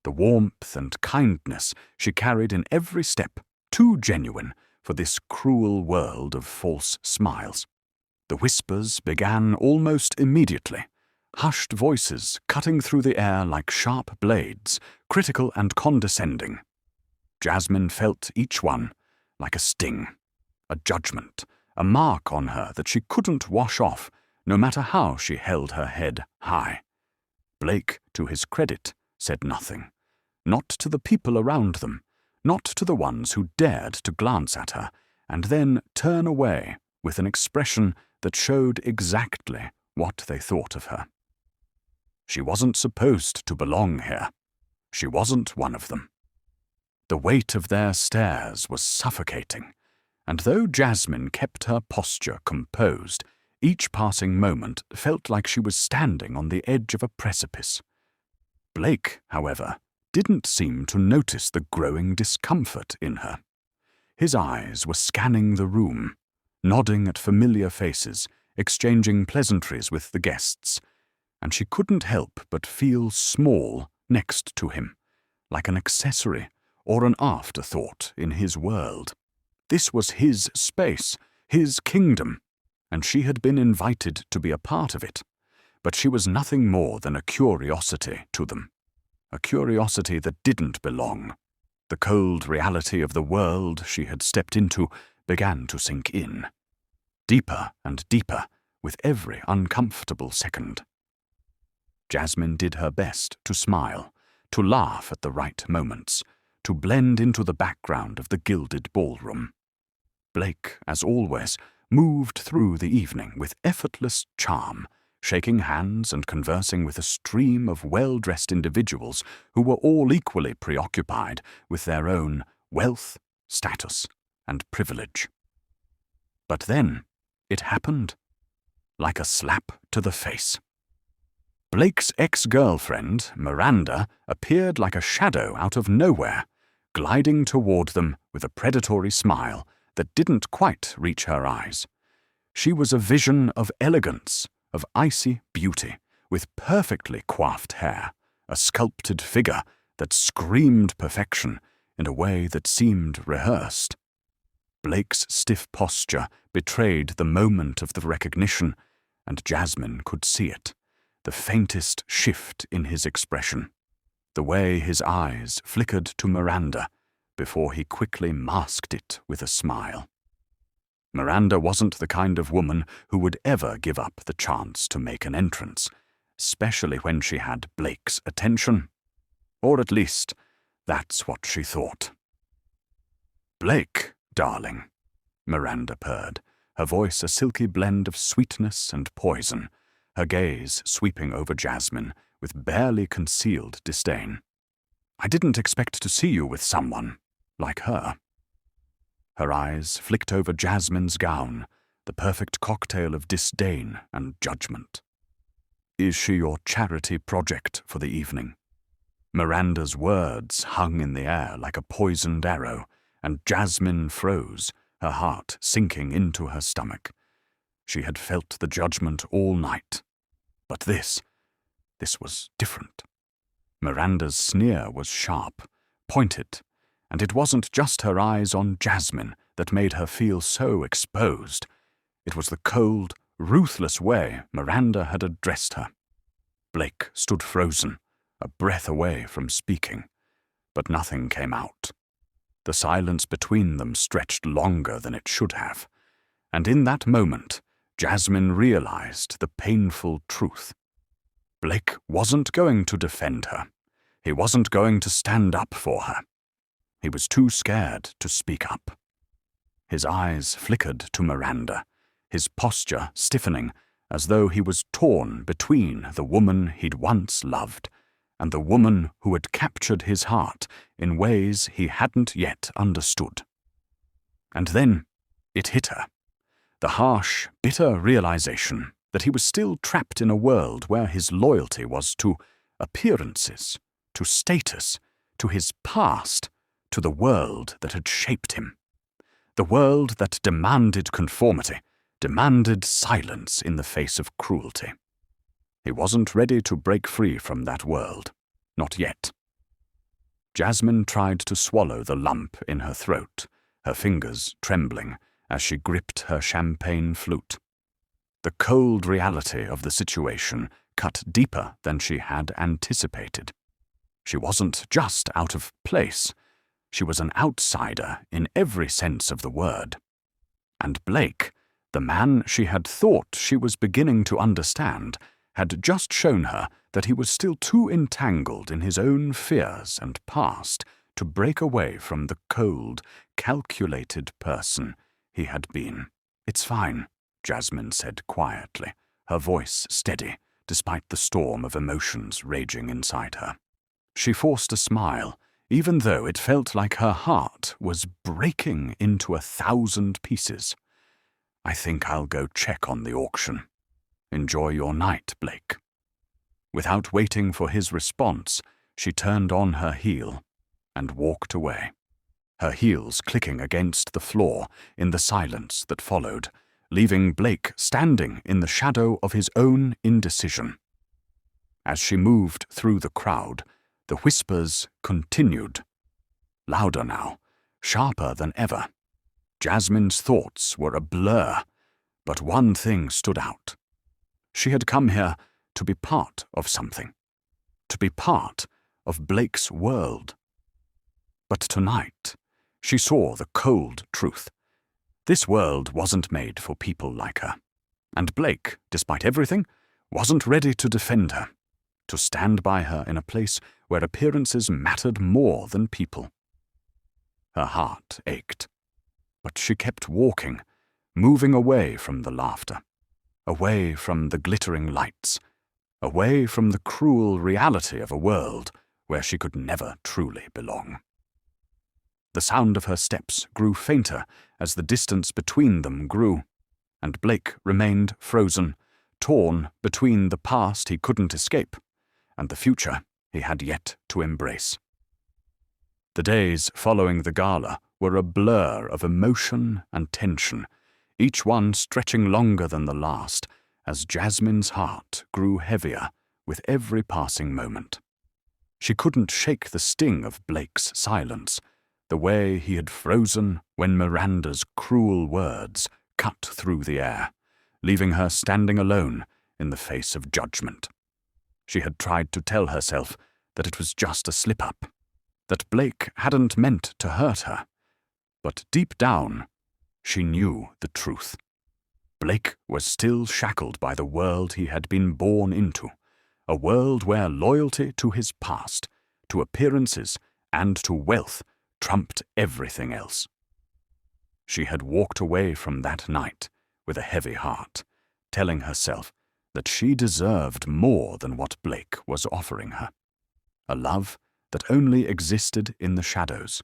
The warmth and kindness she carried in every step, too genuine for this cruel world of false smiles. The whispers began almost immediately, hushed voices cutting through the air like sharp blades, critical and condescending. Jasmine felt each one like a sting, a judgment, a mark on her that she couldn't wash off, no matter how she held her head high. Blake, to his credit, said nothing. Not to the people around them, not to the ones who dared to glance at her, and then turn away with an expression that showed exactly what they thought of her. She wasn't supposed to belong here. She wasn't one of them. The weight of their stares was suffocating, and though Jasmine kept her posture composed, each passing moment felt like she was standing on the edge of a precipice. Blake, however, didn't seem to notice the growing discomfort in her. His eyes were scanning the room, nodding at familiar faces, exchanging pleasantries with the guests, and she couldn't help but feel small next to him, like an accessory or an afterthought in his world. This was his space, his kingdom, and she had been invited to be a part of it, but she was nothing more than a curiosity to them, a curiosity that didn't belong. The cold reality of the world she had stepped into began to sink in, deeper and deeper with every uncomfortable second. Jasmine did her best to smile, to laugh at the right moments, to blend into the background of the gilded ballroom. Blake, as always, moved through the evening with effortless charm, shaking hands and conversing with a stream of well-dressed individuals who were all equally preoccupied with their own wealth, status, and privilege. But then it happened, like a slap to the face. Blake's ex-girlfriend, Miranda, appeared like a shadow out of nowhere, gliding toward them with a predatory smile that didn't quite reach her eyes. She was a vision of elegance, of icy beauty, with perfectly coiffed hair, a sculpted figure that screamed perfection in a way that seemed rehearsed. Blake's stiff posture betrayed the moment of the recognition, and Jasmine could see it, the faintest shift in his expression, the way his eyes flickered to Miranda before he quickly masked it with a smile. Miranda wasn't the kind of woman who would ever give up the chance to make an entrance, especially when she had Blake's attention. Or at least, that's what she thought. "Blake, darling," Miranda purred, her voice a silky blend of sweetness and poison, her gaze sweeping over Jasmine with barely concealed disdain. "I didn't expect to see you with someone like her." Her eyes flicked over Jasmine's gown, the perfect cocktail of disdain and judgment. "Is she your charity project for the evening?" Miranda's words hung in the air like a poisoned arrow, and Jasmine froze, her heart sinking into her stomach. She had felt the judgment all night. But this was different. Miranda's sneer was sharp, pointed, and it wasn't just her eyes on Jasmine that made her feel so exposed. It was the cold, ruthless way Miranda had addressed her. Blake stood frozen, a breath away from speaking, but nothing came out. The silence between them stretched longer than it should have, and in that moment, Jasmine realized the painful truth. Blake wasn't going to defend her. He wasn't going to stand up for her. He was too scared to speak up. His eyes flickered to Miranda, his posture stiffening as though he was torn between the woman he'd once loved and the woman who had captured his heart in ways he hadn't yet understood. And then it hit her, the harsh, bitter realization that he was still trapped in a world where his loyalty was to appearances, to status, to his past, to the world that had shaped him. The world that demanded conformity, demanded silence in the face of cruelty. He wasn't ready to break free from that world. Not yet. Jasmine tried to swallow the lump in her throat, her fingers trembling as she gripped her champagne flute. The cold reality of the situation cut deeper than she had anticipated. She wasn't just out of place. She was an outsider in every sense of the word. And Blake, the man she had thought she was beginning to understand, had just shown her that he was still too entangled in his own fears and past to break away from the cold, calculated person he had been. "It's fine," Jasmine said quietly, her voice steady despite the storm of emotions raging inside her. She forced a smile, even though it felt like her heart was breaking into 1,000 pieces. "I think I'll go check on the auction. Enjoy your night, Blake." Without waiting for his response, she turned on her heel and walked away, her heels clicking against the floor in the silence that followed, leaving Blake standing in the shadow of his own indecision. As she moved through the crowd, the whispers continued. Louder now, sharper than ever. Jasmine's thoughts were a blur, but one thing stood out. She had come here to be part of something, to be part of Blake's world. But tonight, she saw the cold truth. This world wasn't made for people like her, and Blake, despite everything, wasn't ready to defend her, to stand by her in a place where appearances mattered more than people. Her heart ached, but she kept walking, moving away from the laughter, away from the glittering lights, away from the cruel reality of a world where she could never truly belong. The sound of her steps grew fainter as the distance between them grew, and Blake remained frozen, torn between the past he couldn't escape and the future he had yet to embrace. The days following the gala were a blur of emotion and tension, each one stretching longer than the last, as Jasmine's heart grew heavier with every passing moment. She couldn't shake the sting of Blake's silence, the way he had frozen when Miranda's cruel words cut through the air, leaving her standing alone in the face of judgment. She had tried to tell herself that it was just a slip-up, that Blake hadn't meant to hurt her, but deep down, she knew the truth. Blake was still shackled by the world he had been born into, a world where loyalty to his past, to appearances, and to wealth trumped everything else. She had walked away from that night with a heavy heart, telling herself that she deserved more than what Blake was offering her. A love that only existed in the shadows,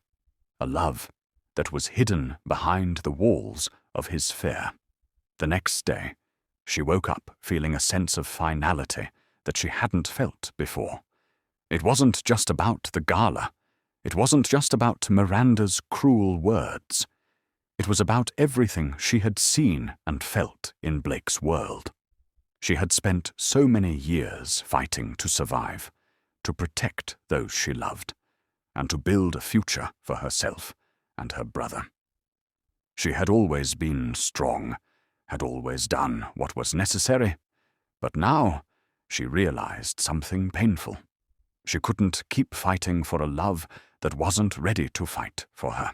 a love that was hidden behind the walls of his fear. The next day, she woke up feeling a sense of finality that she hadn't felt before. It wasn't just about the gala. It wasn't just about Miranda's cruel words. It was about everything she had seen and felt in Blake's world. She had spent so many years fighting to survive, to protect those she loved, and to build a future for herself and her brother. She had always been strong, had always done what was necessary, but now she realized something painful. She couldn't keep fighting for a love that wasn't ready to fight for her.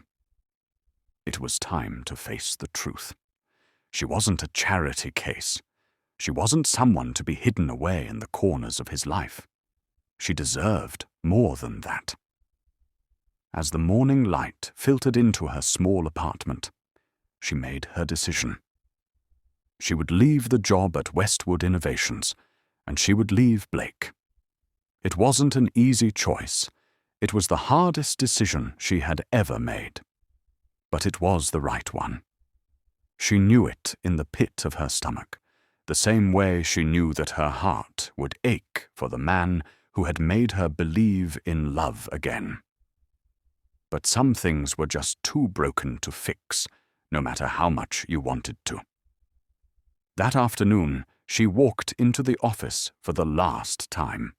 It was time to face the truth. She wasn't a charity case. She wasn't someone to be hidden away in the corners of his life. She deserved more than that. As the morning light filtered into her small apartment, she made her decision. She would leave the job at Westwood Innovations, and she would leave Blake. It wasn't an easy choice. It was the hardest decision she had ever made. But it was the right one. She knew it in the pit of her stomach, the the same way she knew that her heart would ache for the man who had made her believe in love again. But some things were just too broken to fix, no matter how much you wanted to. That afternoon, she walked into the office for the last time.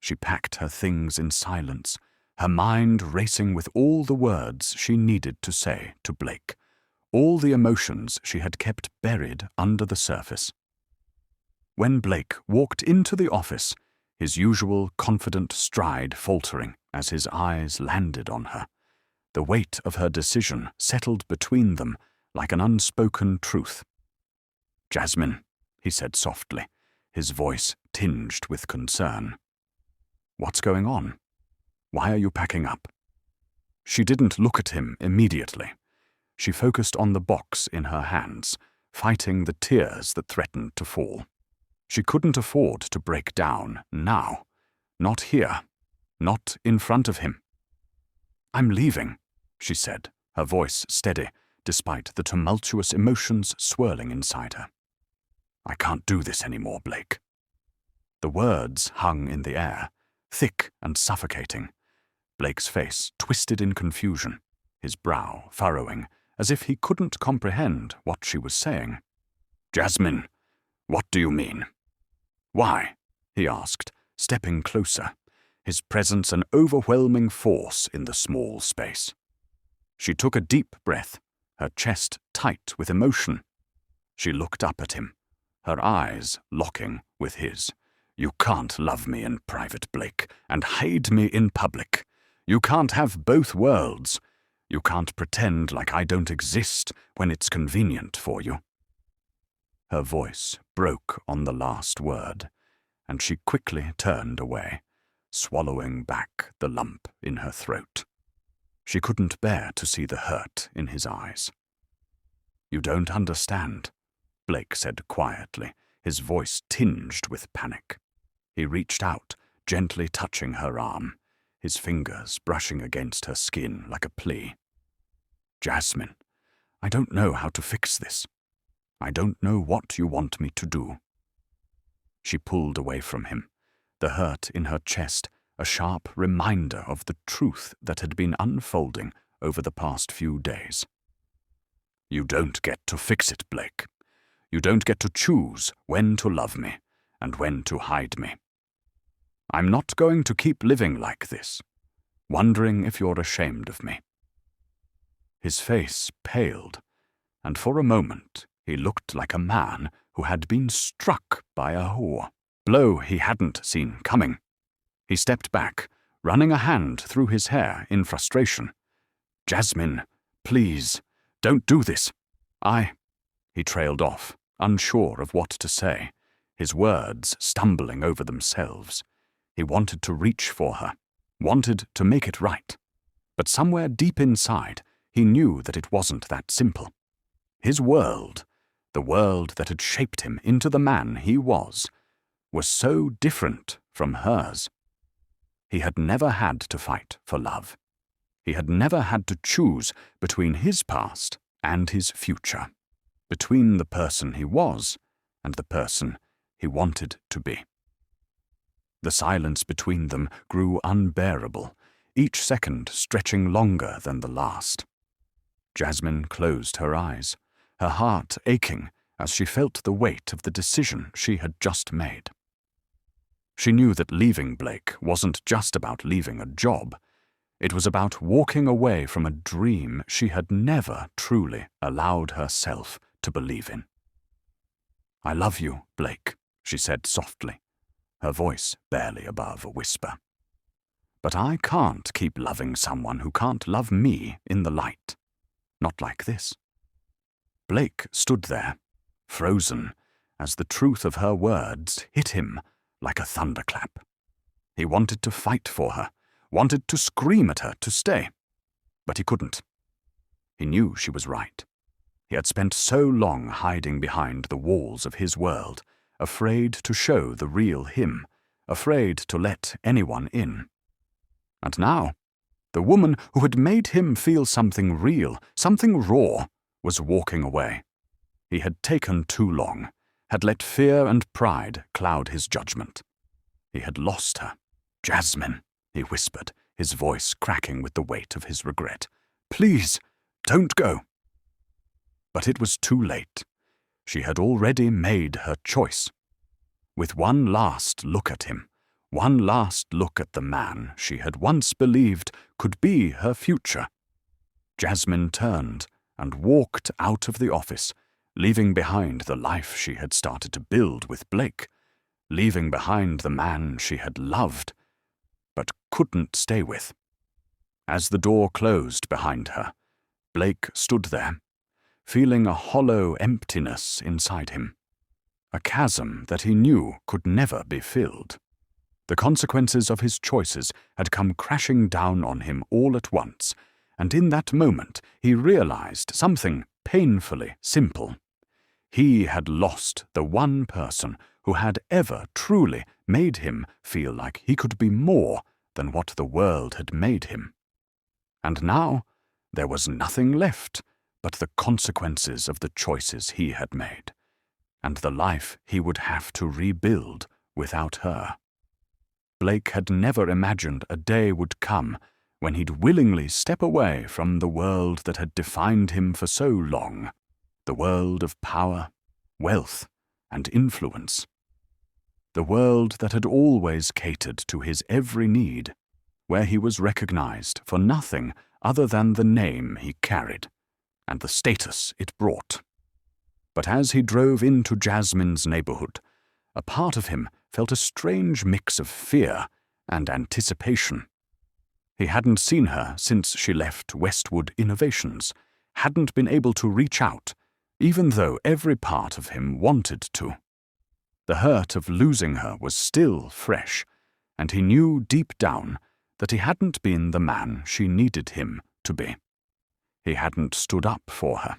She packed her things in silence, her mind racing with all the words she needed to say to Blake, all the emotions she had kept buried under the surface. When Blake walked into the office, his usual confident stride faltering as his eyes landed on her, the weight of her decision settled between them like an unspoken truth. "Jasmine," he said softly, his voice tinged with concern. "What's going on? Why are you packing up?" She didn't look at him immediately. She focused on the box in her hands, fighting the tears that threatened to fall. She couldn't afford to break down now. Not here. Not in front of him. "I'm leaving," she said, her voice steady, despite the tumultuous emotions swirling inside her. "I can't do this anymore, Blake." The words hung in the air, thick and suffocating. Blake's face twisted in confusion, his brow furrowing, as if he couldn't comprehend what she was saying. "Jasmine, what do you mean?" "Why?" he asked, stepping closer, his presence an overwhelming force in the small space. She took a deep breath, her chest tight with emotion. She looked up at him, her eyes locking with his. "You can't love me in private, Blake, and hate me in public. You can't have both worlds. You can't pretend like I don't exist when it's convenient for you." Her voice broke on the last word, and she quickly turned away, swallowing back the lump in her throat. She couldn't bear to see the hurt in his eyes. "You don't understand," Blake said quietly, his voice tinged with panic. He reached out, gently touching her arm, his fingers brushing against her skin like a plea. "Jasmine, I don't know how to fix this. I don't know what you want me to do." She pulled away from him, the hurt in her chest a sharp reminder of the truth that had been unfolding over the past few days. "You don't get to fix it, Blake. You don't get to choose when to love me and when to hide me. I'm not going to keep living like this, wondering if you're ashamed of me." His face paled, and for a moment he looked like a man who had been struck by a blow he hadn't seen coming. He stepped back, running a hand through his hair in frustration. "Jasmine, please, don't do this. He trailed off, unsure of what to say, his words stumbling over themselves. He wanted to reach for her, wanted to make it right. But somewhere deep inside, he knew that it wasn't that simple. His world, the world that had shaped him into the man he was so different from hers. He had never had to fight for love. He had never had to choose between his past and his future, between the person he was and the person he wanted to be. The silence between them grew unbearable, each second stretching longer than the last. Jasmine closed her eyes, her heart aching as she felt the weight of the decision she had just made. She knew that leaving Blake wasn't just about leaving a job. It was about walking away from a dream she had never truly allowed herself to believe in. "I love you, Blake," she said softly, her voice barely above a whisper. "But I can't keep loving someone who can't love me in the light. Not like this." Blake stood there, frozen, as the truth of her words hit him like a thunderclap. He wanted to fight for her, wanted to scream at her to stay, but he couldn't. He knew she was right. He had spent so long hiding behind the walls of his world, afraid to show the real him, afraid to let anyone in. And now, the woman who had made him feel something real, something raw, was walking away. He had taken too long, had let fear and pride cloud his judgment. He had lost her. "Jasmine," he whispered, his voice cracking with the weight of his regret. "Please, don't go." But it was too late. She had already made her choice. With one last look at him, one last look at the man she had once believed could be her future, Jasmine turned and walked out of the office, leaving behind the life she had started to build with Blake, leaving behind the man she had loved, but couldn't stay with. As the door closed behind her, Blake stood there, feeling a hollow emptiness inside him, a chasm that he knew could never be filled. The consequences of his choices had come crashing down on him all at once, and in that moment he realized something painfully simple. He had lost the one person who had ever truly made him feel like he could be more than what the world had made him. And now there was nothing left but the consequences of the choices he had made, and the life he would have to rebuild without her. Blake had never imagined a day would come when he'd willingly step away from the world that had defined him for so long, the world of power, wealth, and influence. The world that had always catered to his every need, where he was recognized for nothing other than the name he carried and the status it brought. But as he drove into Jasmine's neighborhood, a part of him felt a strange mix of fear and anticipation. He hadn't seen her since she left Westwood Innovations, hadn't been able to reach out, even though every part of him wanted to. The hurt of losing her was still fresh, and he knew deep down that he hadn't been the man she needed him to be. He hadn't stood up for her.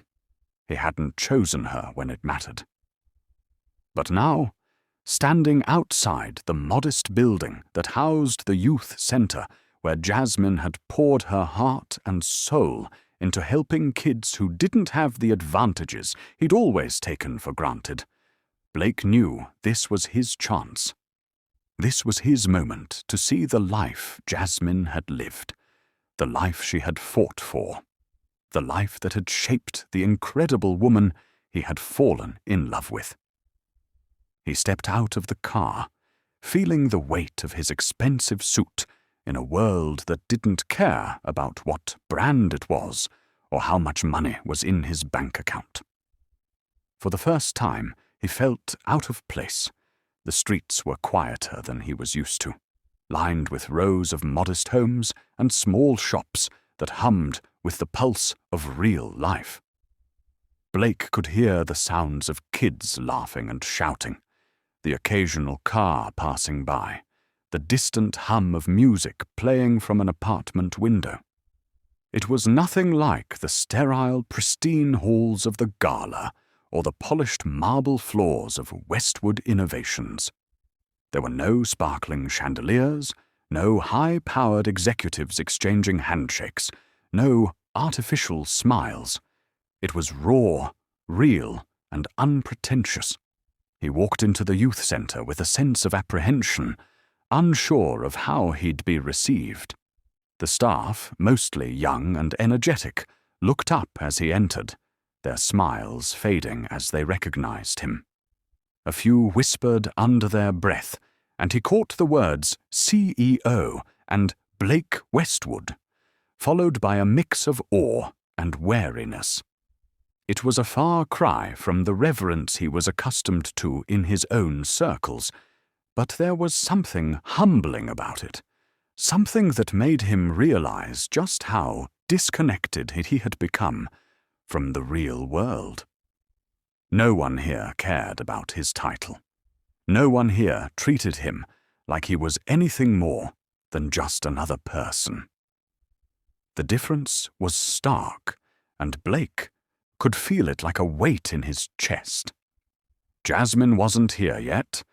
He hadn't chosen her when it mattered. But now, standing outside the modest building that housed the youth center where Jasmine had poured her heart and soul into helping kids who didn't have the advantages he'd always taken for granted, Blake knew this was his chance. This was his moment to see the life Jasmine had lived, the life she had fought for, the life that had shaped the incredible woman he had fallen in love with. He stepped out of the car, feeling the weight of his expensive suit in a world that didn't care about what brand it was or how much money was in his bank account. For the first time, he felt out of place. The streets were quieter than he was used to, lined with rows of modest homes and small shops that hummed with the pulse of real life. Blake could hear the sounds of kids laughing and shouting, the occasional car passing by, the distant hum of music playing from an apartment window. It was nothing like the sterile, pristine halls of the Gala or the polished marble floors of Westwood Innovations. There were no sparkling chandeliers, no high-powered executives exchanging handshakes, no artificial smiles. It was raw, real, and unpretentious. He walked into the youth center with a sense of apprehension, unsure of how he'd be received. The staff, mostly young and energetic, looked up as he entered, their smiles fading as they recognized him. A few whispered under their breath, and he caught the words CEO and Blake Westwood, followed by a mix of awe and wariness. It was a far cry from the reverence he was accustomed to in his own circles, but there was something humbling about it, something that made him realize just how disconnected he had become from the real world. No one here cared about his title. No one here treated him like he was anything more than just another person. The difference was stark, and Blake could feel it like a weight in his chest. Jasmine wasn't here yet,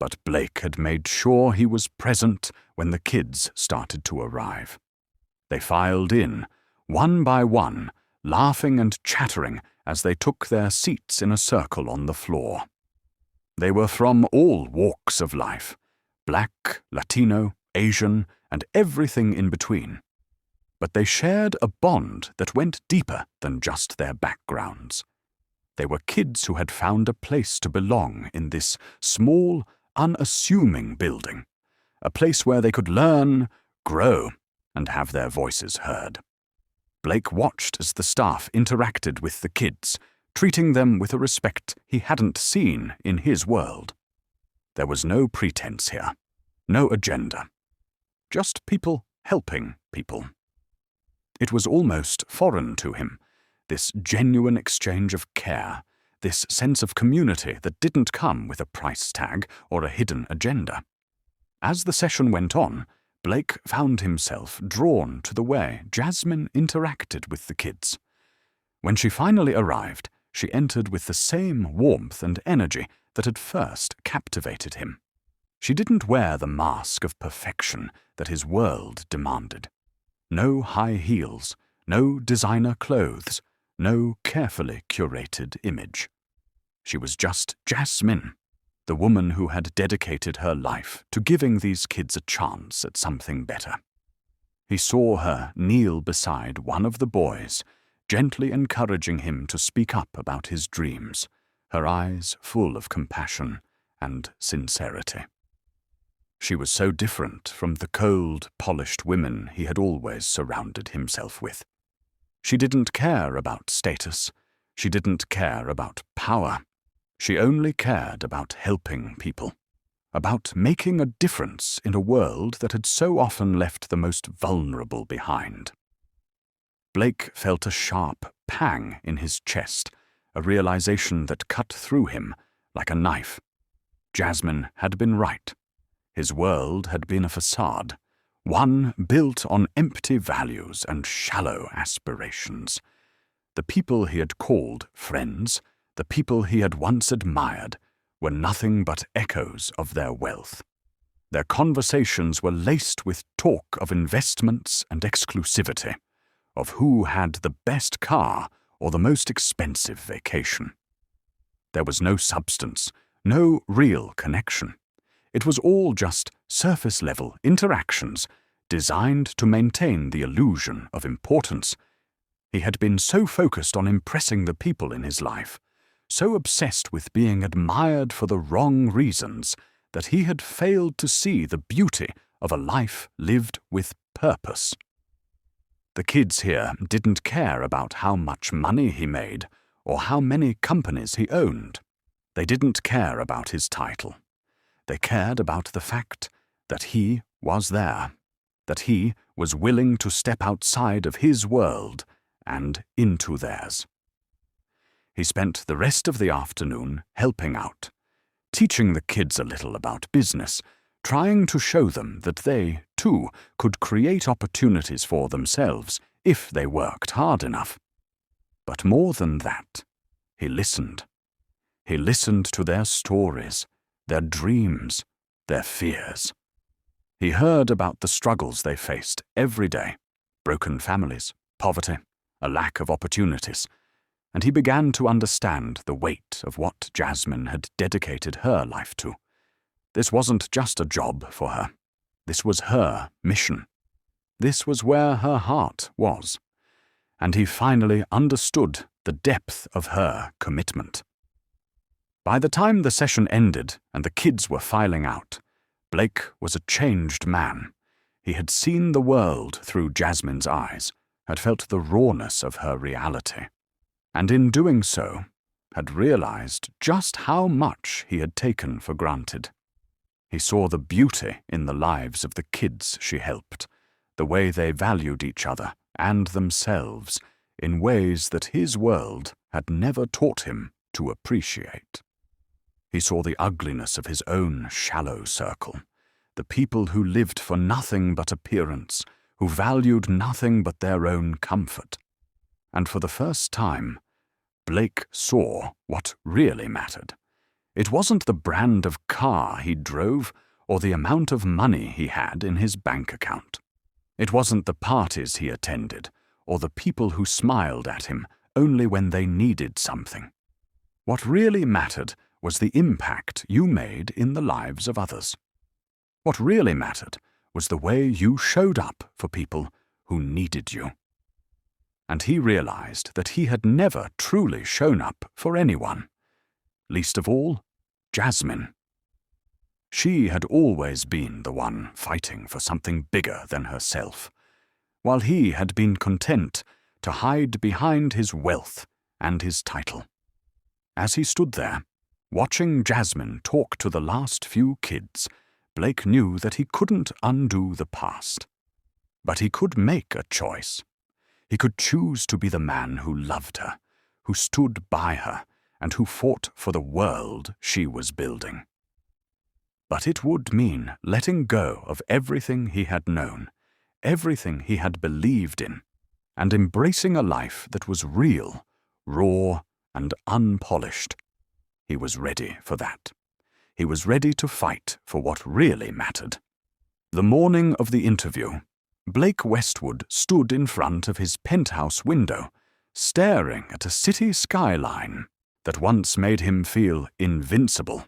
but Blake had made sure he was present when the kids started to arrive. They filed in, one by one, laughing and chattering as they took their seats in a circle on the floor. They were from all walks of life, Black, Latino, Asian, and everything in between. But they shared a bond that went deeper than just their backgrounds. They were kids who had found a place to belong in this small, unassuming building, a place where they could learn, grow, and have their voices heard. Blake watched as the staff interacted with the kids, treating them with a respect he hadn't seen in his world. There was no pretense here, no agenda, just people helping people. It was almost foreign to him, this genuine exchange of care, this sense of community that didn't come with a price tag or a hidden agenda. As the session went on, Blake found himself drawn to the way Jasmine interacted with the kids. When she finally arrived, she entered with the same warmth and energy that had first captivated him. She didn't wear the mask of perfection that his world demanded. No high heels, no designer clothes, no carefully curated image. She was just Jasmine, the woman who had dedicated her life to giving these kids a chance at something better. He saw her kneel beside one of the boys, gently encouraging him to speak up about his dreams, her eyes full of compassion and sincerity. She was so different from the cold, polished women he had always surrounded himself with. She didn't care about status. She didn't care about power. She only cared about helping people, about making a difference in a world that had so often left the most vulnerable behind. Blake felt a sharp pang in his chest, a realization that cut through him like a knife. Jasmine had been right. His world had been a facade, one built on empty values and shallow aspirations. The people he had called friends, the people he had once admired, were nothing but echoes of their wealth. Their conversations were laced with talk of investments and exclusivity, of who had the best car or the most expensive vacation. There was no substance, no real connection. It was all just surface-level interactions designed to maintain the illusion of importance. He had been so focused on impressing the people in his life, so obsessed with being admired for the wrong reasons, that he had failed to see the beauty of a life lived with purpose. The kids here didn't care about how much money he made or how many companies he owned. They didn't care about his title. They cared about the fact that he was there, that he was willing to step outside of his world and into theirs. He spent the rest of the afternoon helping out, teaching the kids a little about business, trying to show them that they, too, could create opportunities for themselves if they worked hard enough. But more than that, he listened. He listened to their stories, their dreams, their fears. He heard about the struggles they faced every day, broken families, poverty, a lack of opportunities, and he began to understand the weight of what Jasmine had dedicated her life to. This wasn't just a job for her. This was her mission. This was where her heart was. And he finally understood the depth of her commitment. By the time the session ended and the kids were filing out, Blake was a changed man. He had seen the world through Jasmine's eyes, had felt the rawness of her reality, and in doing so, had realized just how much he had taken for granted. He saw the beauty in the lives of the kids she helped, the way they valued each other and themselves in ways that his world had never taught him to appreciate. He saw the ugliness of his own shallow circle, the people who lived for nothing but appearance, who valued nothing but their own comfort. And for the first time, Blake saw what really mattered. It wasn't the brand of car he drove or the amount of money he had in his bank account. It wasn't the parties he attended or the people who smiled at him only when they needed something. What really mattered was the impact you made in the lives of others. What really mattered was the way you showed up for people who needed you. And he realized that he had never truly shown up for anyone, least of all, Jasmine. She had always been the one fighting for something bigger than herself, while he had been content to hide behind his wealth and his title. As he stood there, watching Jasmine talk to the last few kids, Blake knew that he couldn't undo the past. But he could make a choice. He could choose to be the man who loved her, who stood by her, and who fought for the world she was building. But it would mean letting go of everything he had known, everything he had believed in, and embracing a life that was real, raw, and unpolished. He was ready for that. He was ready to fight for what really mattered. The morning of the interview, Blake Westwood stood in front of his penthouse window, staring at a city skyline that once made him feel invincible.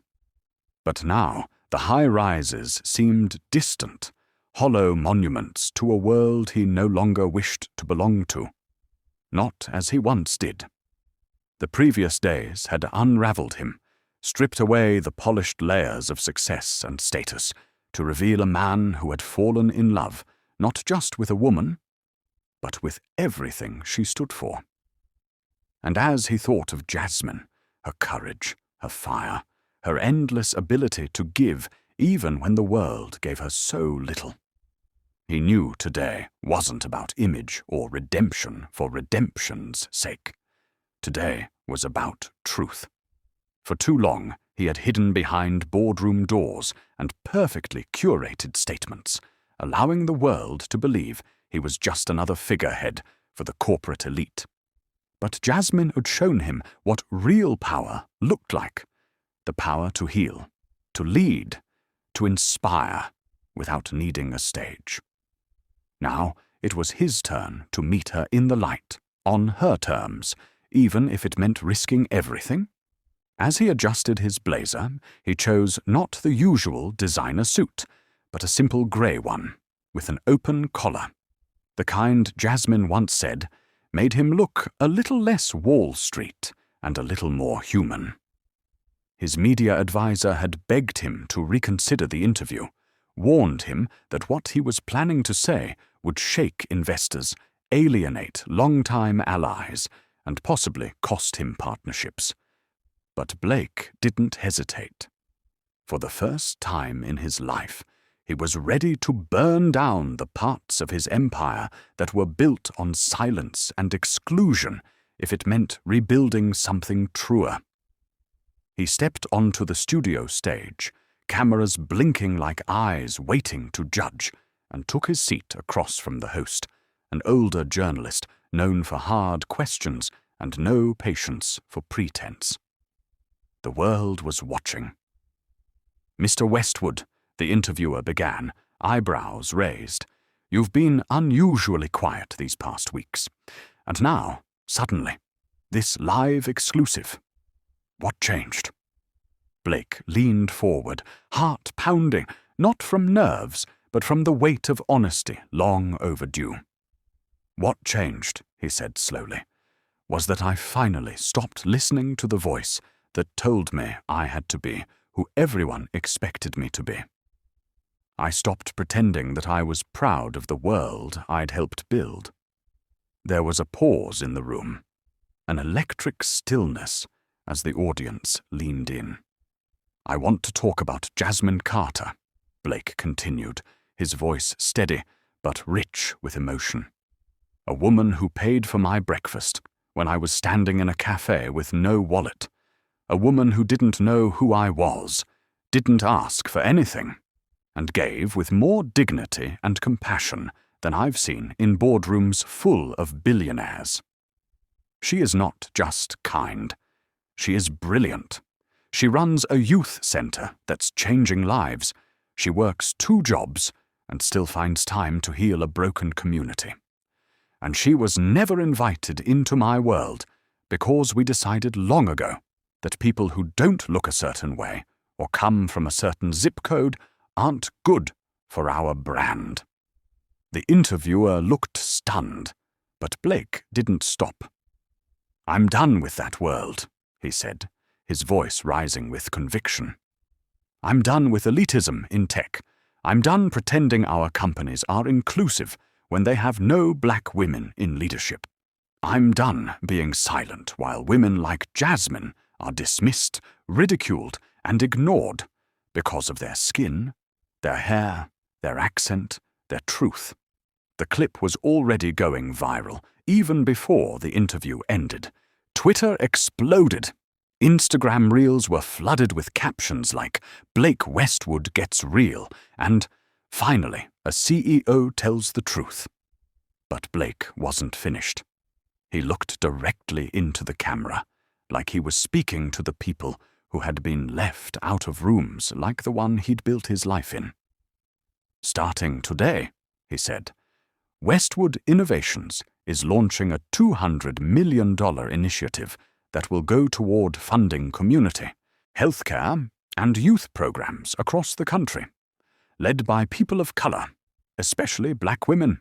But now the high-rises seemed distant, hollow monuments to a world he no longer wished to belong to. Not as he once did. The previous days had unraveled him, stripped away the polished layers of success and status to reveal a man who had fallen in love, not just with a woman, but with everything she stood for. And as he thought of Jasmine, her courage, her fire, her endless ability to give even when the world gave her so little, he knew today wasn't about image or redemption for redemption's sake. Today was about truth. For too long, he had hidden behind boardroom doors and perfectly curated statements, allowing the world to believe he was just another figurehead for the corporate elite. But Jasmine had shown him what real power looked like. The power to heal, to lead, to inspire, without needing a stage. Now it was his turn to meet her in the light, on her terms, even if it meant risking everything. As he adjusted his blazer, he chose not the usual designer suit, but a simple grey one, with an open collar. The kind Jasmine once said made him look a little less Wall Street and a little more human. His media advisor had begged him to reconsider the interview, warned him that what he was planning to say would shake investors, alienate long-time allies, and possibly cost him partnerships. But Blake didn't hesitate. For the first time in his life, he was ready to burn down the parts of his empire that were built on silence and exclusion if it meant rebuilding something truer. He stepped onto the studio stage, cameras blinking like eyes waiting to judge, and took his seat across from the host, an older journalist known for hard questions and no patience for pretense. The world was watching. "Mr. Westwood," the interviewer began, eyebrows raised, "you've been unusually quiet these past weeks. And now, suddenly, this live exclusive. What changed?" Blake leaned forward, heart pounding, not from nerves, but from the weight of honesty long overdue. "What changed," he said slowly, "was that I finally stopped listening to the voice that told me I had to be who everyone expected me to be. I stopped pretending that I was proud of the world I'd helped build." There was a pause in the room, an electric stillness as the audience leaned in. "I want to talk about Jasmine Carter," Blake continued, his voice steady but rich with emotion. "A woman who paid for my breakfast when I was standing in a cafe with no wallet. A woman who didn't know who I was, didn't ask for anything, and gave with more dignity and compassion than I've seen in boardrooms full of billionaires. She is not just kind. She is brilliant. She runs a youth center that's changing lives. She works 2 jobs and still finds time to heal a broken community. And she was never invited into my world because we decided long ago that people who don't look a certain way or come from a certain zip code aren't good for our brand. The interviewer looked stunned, but Blake didn't stop. "I'm done with that world," he said, his voice rising with conviction. "I'm done with elitism in tech. I'm done pretending our companies are inclusive when they have no black women in leadership. I'm done being silent while women like Jasmine are dismissed, ridiculed, and ignored because of their skin, their hair, their accent, their truth." The clip was already going viral, even before the interview ended. Twitter exploded. Instagram reels were flooded with captions like, "Blake Westwood gets real," and, "Finally, a CEO tells the truth." But Blake wasn't finished. He looked directly into the camera, like he was speaking to the people who had been left out of rooms like the one he'd built his life in. "Starting today," he said, "Westwood Innovations is launching a $200 million initiative that will go toward funding community, healthcare, and youth programs across the country, led by people of color, especially black women.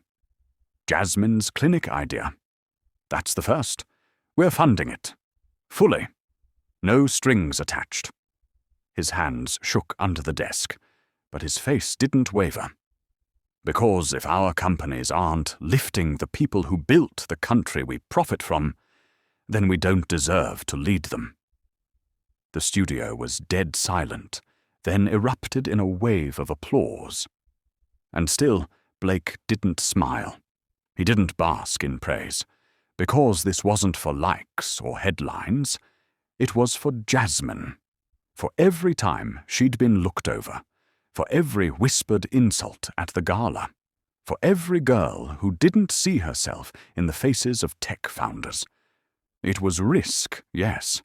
Jasmine's clinic idea. That's the first. We're funding it. Fully. No strings attached." His hands shook under the desk, but his face didn't waver. "Because if our companies aren't lifting the people who built the country we profit from, then we don't deserve to lead them." The studio was dead silent, then erupted in a wave of applause. And still, Blake didn't smile. He didn't bask in praise, because this wasn't for likes or headlines. It was for Jasmine, for every time she'd been looked over, for every whispered insult at the gala, for every girl who didn't see herself in the faces of tech founders. It was risk, yes.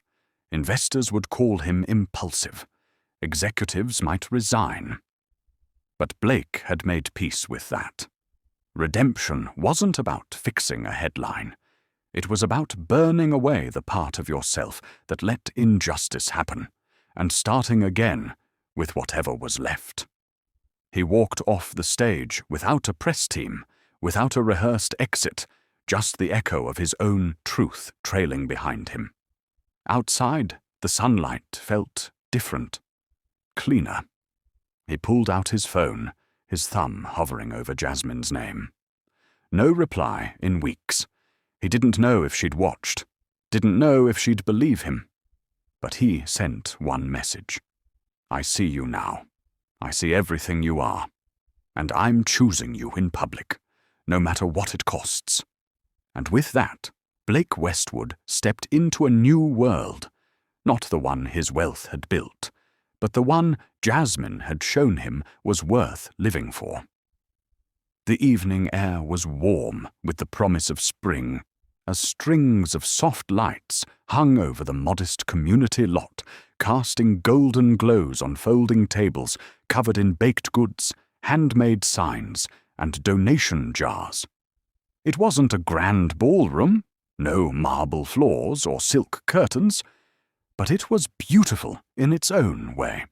Investors would call him impulsive. Executives might resign. But Blake had made peace with that. Redemption wasn't about fixing a headline. It was about burning away the part of yourself that let injustice happen, and starting again with whatever was left. He walked off the stage without a press team, without a rehearsed exit, just the echo of his own truth trailing behind him. Outside, the sunlight felt different, cleaner. He pulled out his phone, his thumb hovering over Jasmine's name. No reply in weeks. He didn't know if she'd watched, didn't know if she'd believe him. But he sent one message. "I see you now. I see everything you are. And I'm choosing you in public, no matter what it costs." And with that, Blake Westwood stepped into a new world, not the one his wealth had built, but the one Jasmine had shown him was worth living for. The evening air was warm with the promise of spring, as strings of soft lights hung over the modest community lot, casting golden glows on folding tables covered in baked goods, handmade signs, and donation jars. It wasn't a grand ballroom, no marble floors or silk curtains, but it was beautiful in its own way.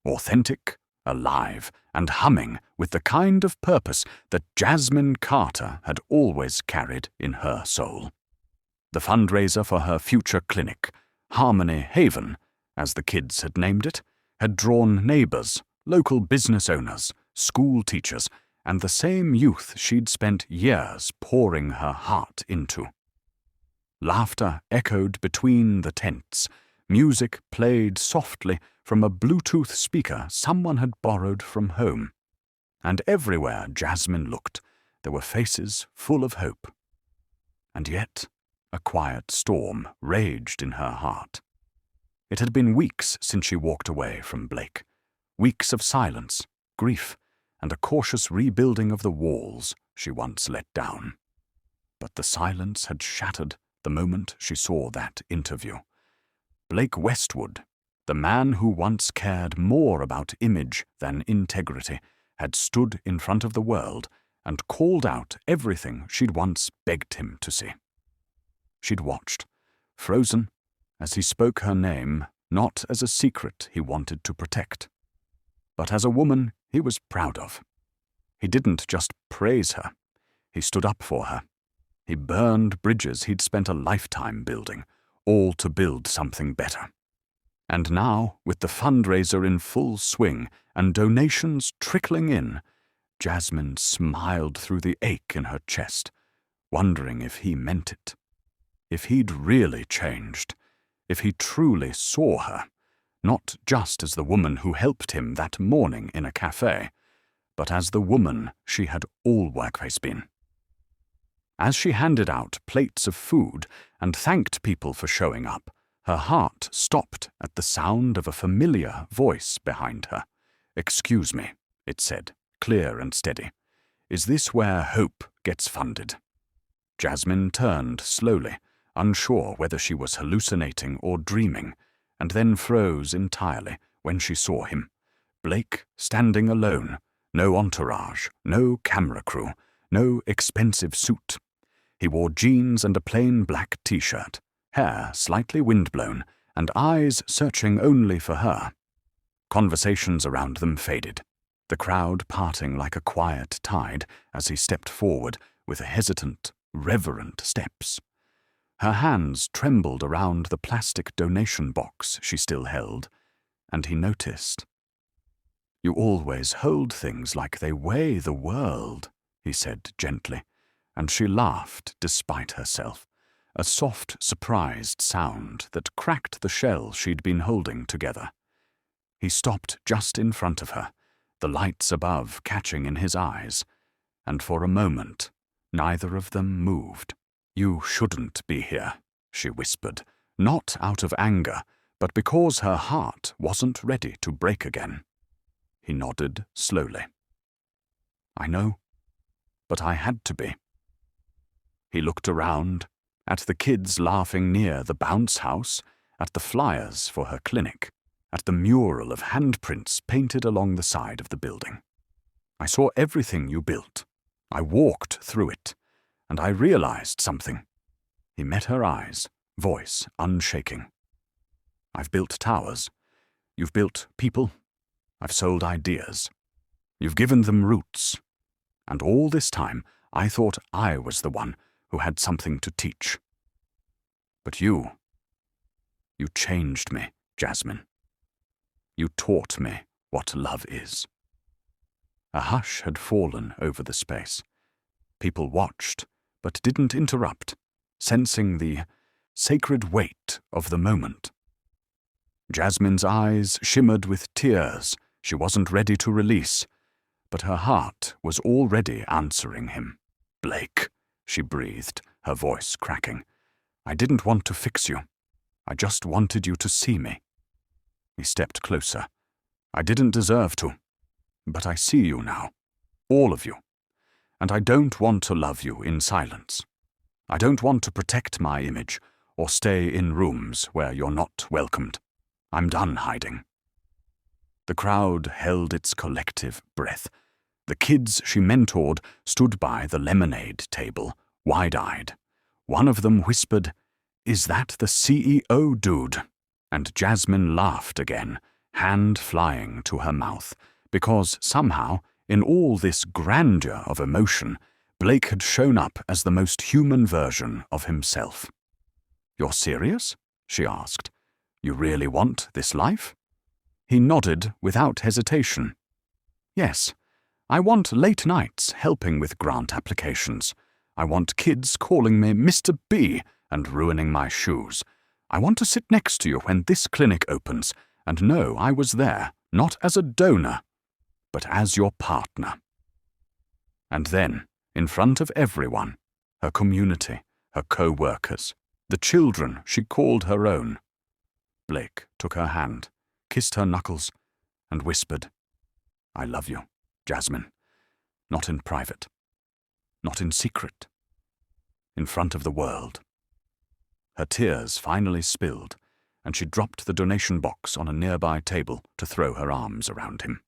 Authentic, alive, and humming with the kind of purpose that Jasmine Carter had always carried in her soul. The fundraiser for her future clinic, Harmony Haven, as the kids had named it, had drawn neighbors, local business owners, school teachers, and the same youth she'd spent years pouring her heart into. Laughter echoed between the tents. Music played softly from a Bluetooth speaker someone had borrowed from home. And everywhere Jasmine looked, there were faces full of hope. And yet, a quiet storm raged in her heart. It had been weeks since she walked away from Blake. Weeks of silence, grief, and a cautious rebuilding of the walls she once let down. But the silence had shattered the moment she saw that interview. Blake Westwood, the man who once cared more about image than integrity, had stood in front of the world and called out everything she'd once begged him to see. She'd watched, frozen as he spoke her name not as a secret he wanted to protect, but as a woman he was proud of. He didn't just praise her, he stood up for her. He burned bridges he'd spent a lifetime building, all to build something better. And now, with the fundraiser in full swing and donations trickling in, Jasmine smiled through the ache in her chest, wondering if he meant it. If he'd really changed. If he truly saw her, not just as the woman who helped him that morning in a cafe, but as the woman she had always been. As she handed out plates of food and thanked people for showing up, her heart stopped at the sound of a familiar voice behind her. "Excuse me," it said, clear and steady. "Is this where hope gets funded?" Jasmine turned slowly, unsure whether she was hallucinating or dreaming, and then froze entirely when she saw him. Blake standing alone, no entourage, no camera crew, no expensive suit. He wore jeans and a plain black t-shirt, hair slightly windblown, and eyes searching only for her. Conversations around them faded, the crowd parting like a quiet tide as he stepped forward with hesitant, reverent steps. Her hands trembled around the plastic donation box she still held, and he noticed. "You always hold things like they weigh the world," he said gently, and she laughed despite herself, a soft, surprised sound that cracked the shell she'd been holding together. He stopped just in front of her, the lights above catching in his eyes, and for a moment neither of them moved. "You shouldn't be here," she whispered, not out of anger, but because her heart wasn't ready to break again. He nodded slowly. "I know, but I had to be." He looked around, at the kids laughing near the bounce house, at the flyers for her clinic, at the mural of handprints painted along the side of the building. "I saw everything you built. I walked through it, and I realized something." He met her eyes, voice unshaking. "I've built towers. You've built people. I've sold ideas. You've given them roots. And all this time, I thought I was the one who had something to teach. But you changed me, Jasmine. You taught me what love is." A hush had fallen over the space. People watched, but didn't interrupt, sensing the sacred weight of the moment. Jasmine's eyes shimmered with tears she wasn't ready to release, but her heart was already answering him. "Blake," she breathed, her voice cracking. "I didn't want to fix you. I just wanted you to see me." He stepped closer. "I didn't deserve to, but I see you now, all of you. And I don't want to love you in silence. I don't want to protect my image or stay in rooms where you're not welcomed. I'm done hiding." The crowd held its collective breath. The kids she mentored stood by the lemonade table, wide-eyed. One of them whispered, "Is that the CEO dude?" And Jasmine laughed again, hand flying to her mouth, because somehow, in all this grandeur of emotion, Blake had shown up as the most human version of himself. "You're serious?" she asked. "You really want this life?" He nodded without hesitation. "Yes. I want late nights helping with grant applications. I want kids calling me Mr. B and ruining my shoes. I want to sit next to you when this clinic opens and know I was there, not as a donor, but as your partner." And then, in front of everyone, her community, her co-workers, the children she called her own, Blake took her hand, kissed her knuckles, and whispered, "I love you, Jasmine. Not in private. Not in secret. In front of the world." Her tears finally spilled, and she dropped the donation box on a nearby table to throw her arms around him.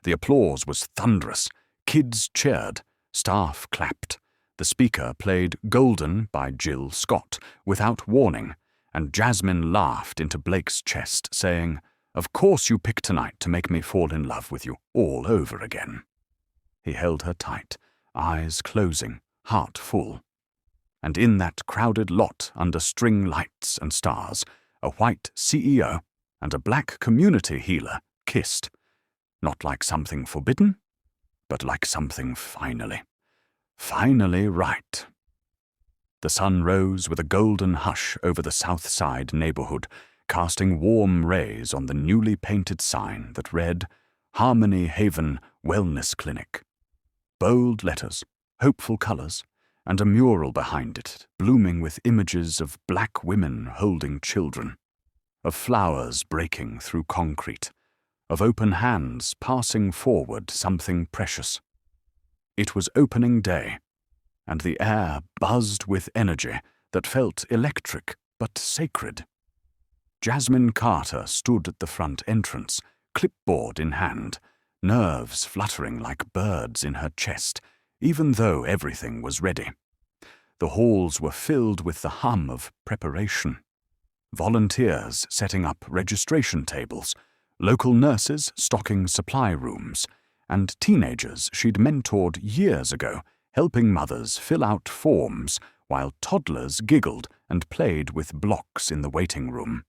The applause was thunderous. Kids cheered. Staff clapped. The speaker played Golden by Jill Scott without warning, and Jasmine laughed into Blake's chest, saying, "Of course you pick tonight to make me fall in love with you all over again." He held her tight, eyes closing, heart full. And in that crowded lot under string lights and stars, a white CEO and a black community healer kissed, not like something forbidden, but like something finally right. The sun rose with a golden hush over the South Side neighborhood, casting warm rays on the newly painted sign that read, Harmony Haven Wellness Clinic. Bold letters, hopeful colors, and a mural behind it, blooming with images of black women holding children, of flowers breaking through concrete, of open hands passing forward something precious. It was opening day, and the air buzzed with energy that felt electric but sacred. Jasmine Carter stood at the front entrance, clipboard in hand, nerves fluttering like birds in her chest, even though everything was ready. The halls were filled with the hum of preparation. Volunteers setting up registration tables, local nurses stocking supply rooms, and teenagers she'd mentored years ago helping mothers fill out forms while toddlers giggled and played with blocks in the waiting room.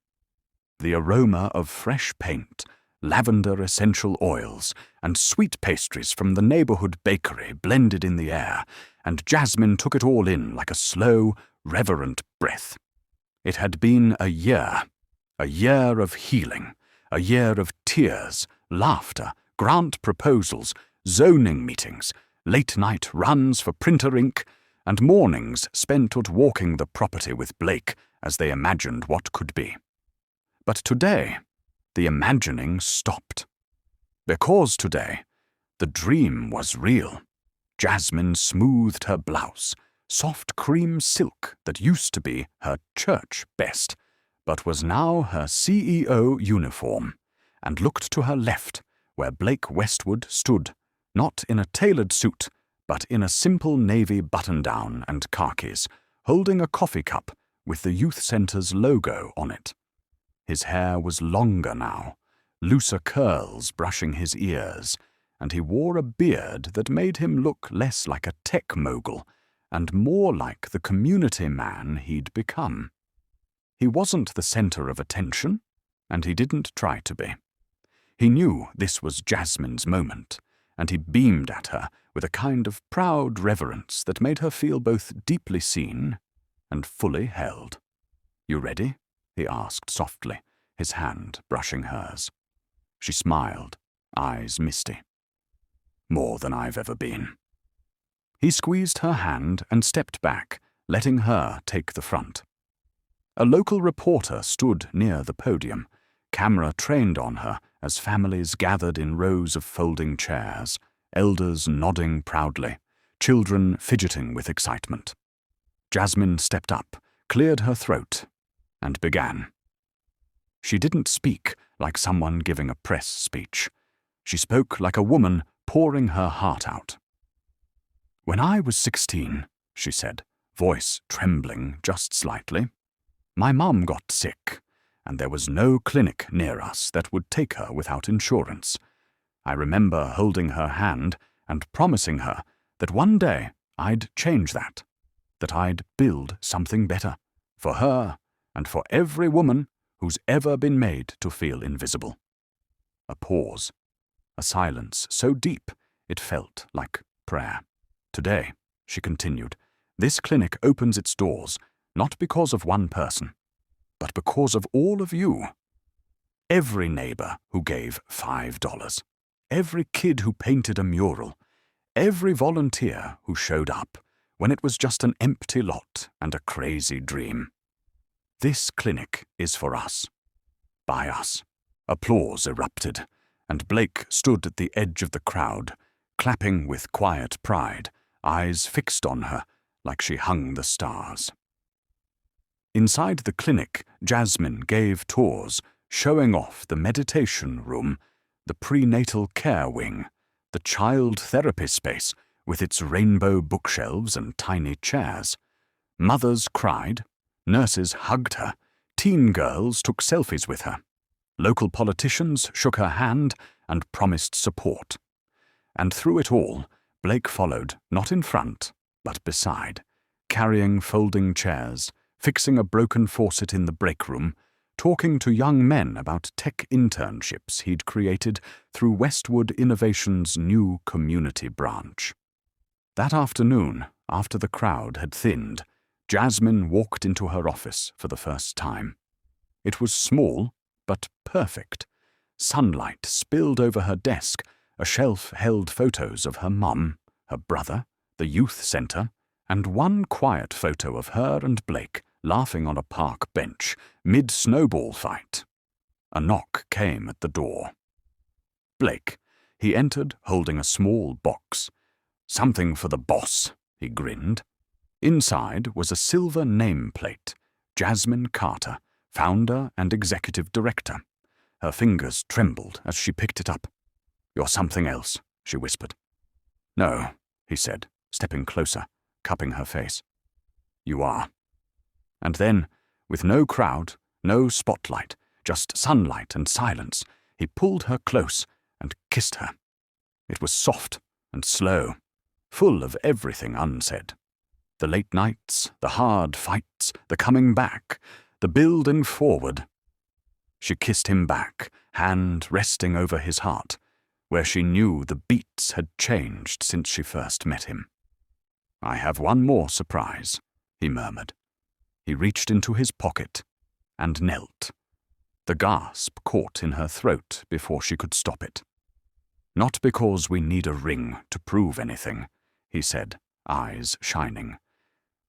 The aroma of fresh paint, lavender essential oils, and sweet pastries from the neighborhood bakery blended in the air, and Jasmine took it all in like a slow, reverent breath. It had been a year of healing, a year of tears, laughter, grant proposals, zoning meetings, late-night runs for printer ink, and mornings spent out walking the property with Blake as they imagined what could be. But today, the imagining stopped. Because today, the dream was real. Jasmine smoothed her blouse, soft cream silk that used to be her church best, but was now her CEO uniform, and looked to her left, where Blake Westwood stood, not in a tailored suit, but in a simple navy button-down and khakis, holding a coffee cup with the youth center's logo on it. His hair was longer now, looser curls brushing his ears, and he wore a beard that made him look less like a tech mogul and more like the community man he'd become. He wasn't the center of attention, and he didn't try to be. He knew this was Jasmine's moment, and he beamed at her with a kind of proud reverence that made her feel both deeply seen and fully held. "You ready?" he asked softly, his hand brushing hers. She smiled, eyes misty. "More than I've ever been." He squeezed her hand and stepped back, letting her take the front. A local reporter stood near the podium, camera trained on her as families gathered in rows of folding chairs, elders nodding proudly, children fidgeting with excitement. Jasmine stepped up, cleared her throat, and began. She didn't speak like someone giving a press speech. She spoke like a woman pouring her heart out. "When I was 16, she said, voice trembling just slightly, "my mum got sick, and there was no clinic near us that would take her without insurance. I remember holding her hand and promising her that one day I'd change that I'd build something better, for her and for every woman who's ever been made to feel invisible." A pause, a silence so deep it felt like prayer. "Today," she continued, "this clinic opens its doors not because of one person, but because of all of you. Every neighbor who gave $5, every kid who painted a mural, every volunteer who showed up when it was just an empty lot and a crazy dream. This clinic is for us. By us." Applause erupted, and Blake stood at the edge of the crowd, clapping with quiet pride, eyes fixed on her like she hung the stars. Inside the clinic, Jasmine gave tours, showing off the meditation room, the prenatal care wing, the child therapy space with its rainbow bookshelves and tiny chairs. Mothers cried, nurses hugged her, Teen girls took selfies with her. Local politicians shook her hand and promised support. And through it all, Blake followed, not in front, but beside, carrying folding chairs, fixing a broken faucet in the break room, talking to young men about tech internships he'd created through Westwood Innovation's new community branch. That afternoon, after the crowd had thinned, Jasmine walked into her office for the first time. It was small, but perfect. Sunlight spilled over her desk. A shelf held photos of her mum, her brother, the youth centre, and one quiet photo of her and Blake laughing on a park bench, mid-snowball fight. A knock came at the door. Blake. He entered holding a small box. "Something for the boss," he grinned. Inside was a silver nameplate, Jasmine Carter, founder and executive director. Her fingers trembled as she picked it up. "You're something else," she whispered. "No," he said, stepping closer, cupping her face. "You are." And then, with no crowd, no spotlight, just sunlight and silence, he pulled her close and kissed her. It was soft and slow, full of everything unsaid. The late nights, the hard fights, the coming back, the building forward. She kissed him back, hand resting over his heart, where she knew the beats had changed since she first met him. "I have one more surprise," he murmured. He reached into his pocket and knelt. The gasp caught in her throat before she could stop it. "Not because we need a ring to prove anything," he said, eyes shining,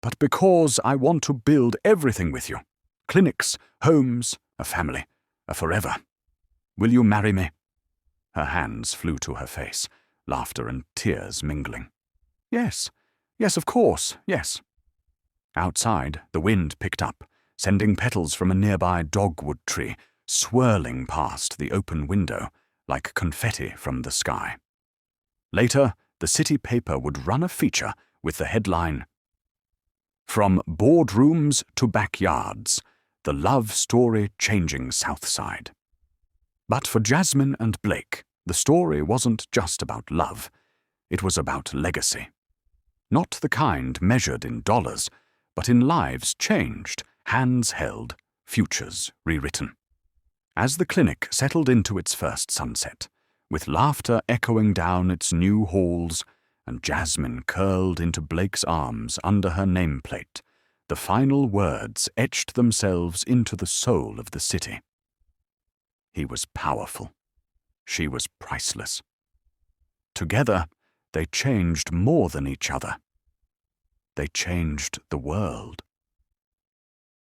"but because I want to build everything with you. Clinics, homes, a family, a forever. Will you marry me?" Her hands flew to her face, laughter and tears mingling. "Yes, yes, of course, yes." Outside, the wind picked up, sending petals from a nearby dogwood tree swirling past the open window like confetti from the sky. Later, the city paper would run a feature with the headline, "From Boardrooms to Backyards, the love story changing Southside." But for Jasmine and Blake, the story wasn't just about love. It was about legacy. Not the kind measured in dollars, but in lives changed, hands held, futures rewritten. As the clinic settled into its first sunset, with laughter echoing down its new halls, and Jasmine curled into Blake's arms under her nameplate, the final words etched themselves into the soul of the city. He was powerful. She was priceless. Together, they changed more than each other. They changed the world.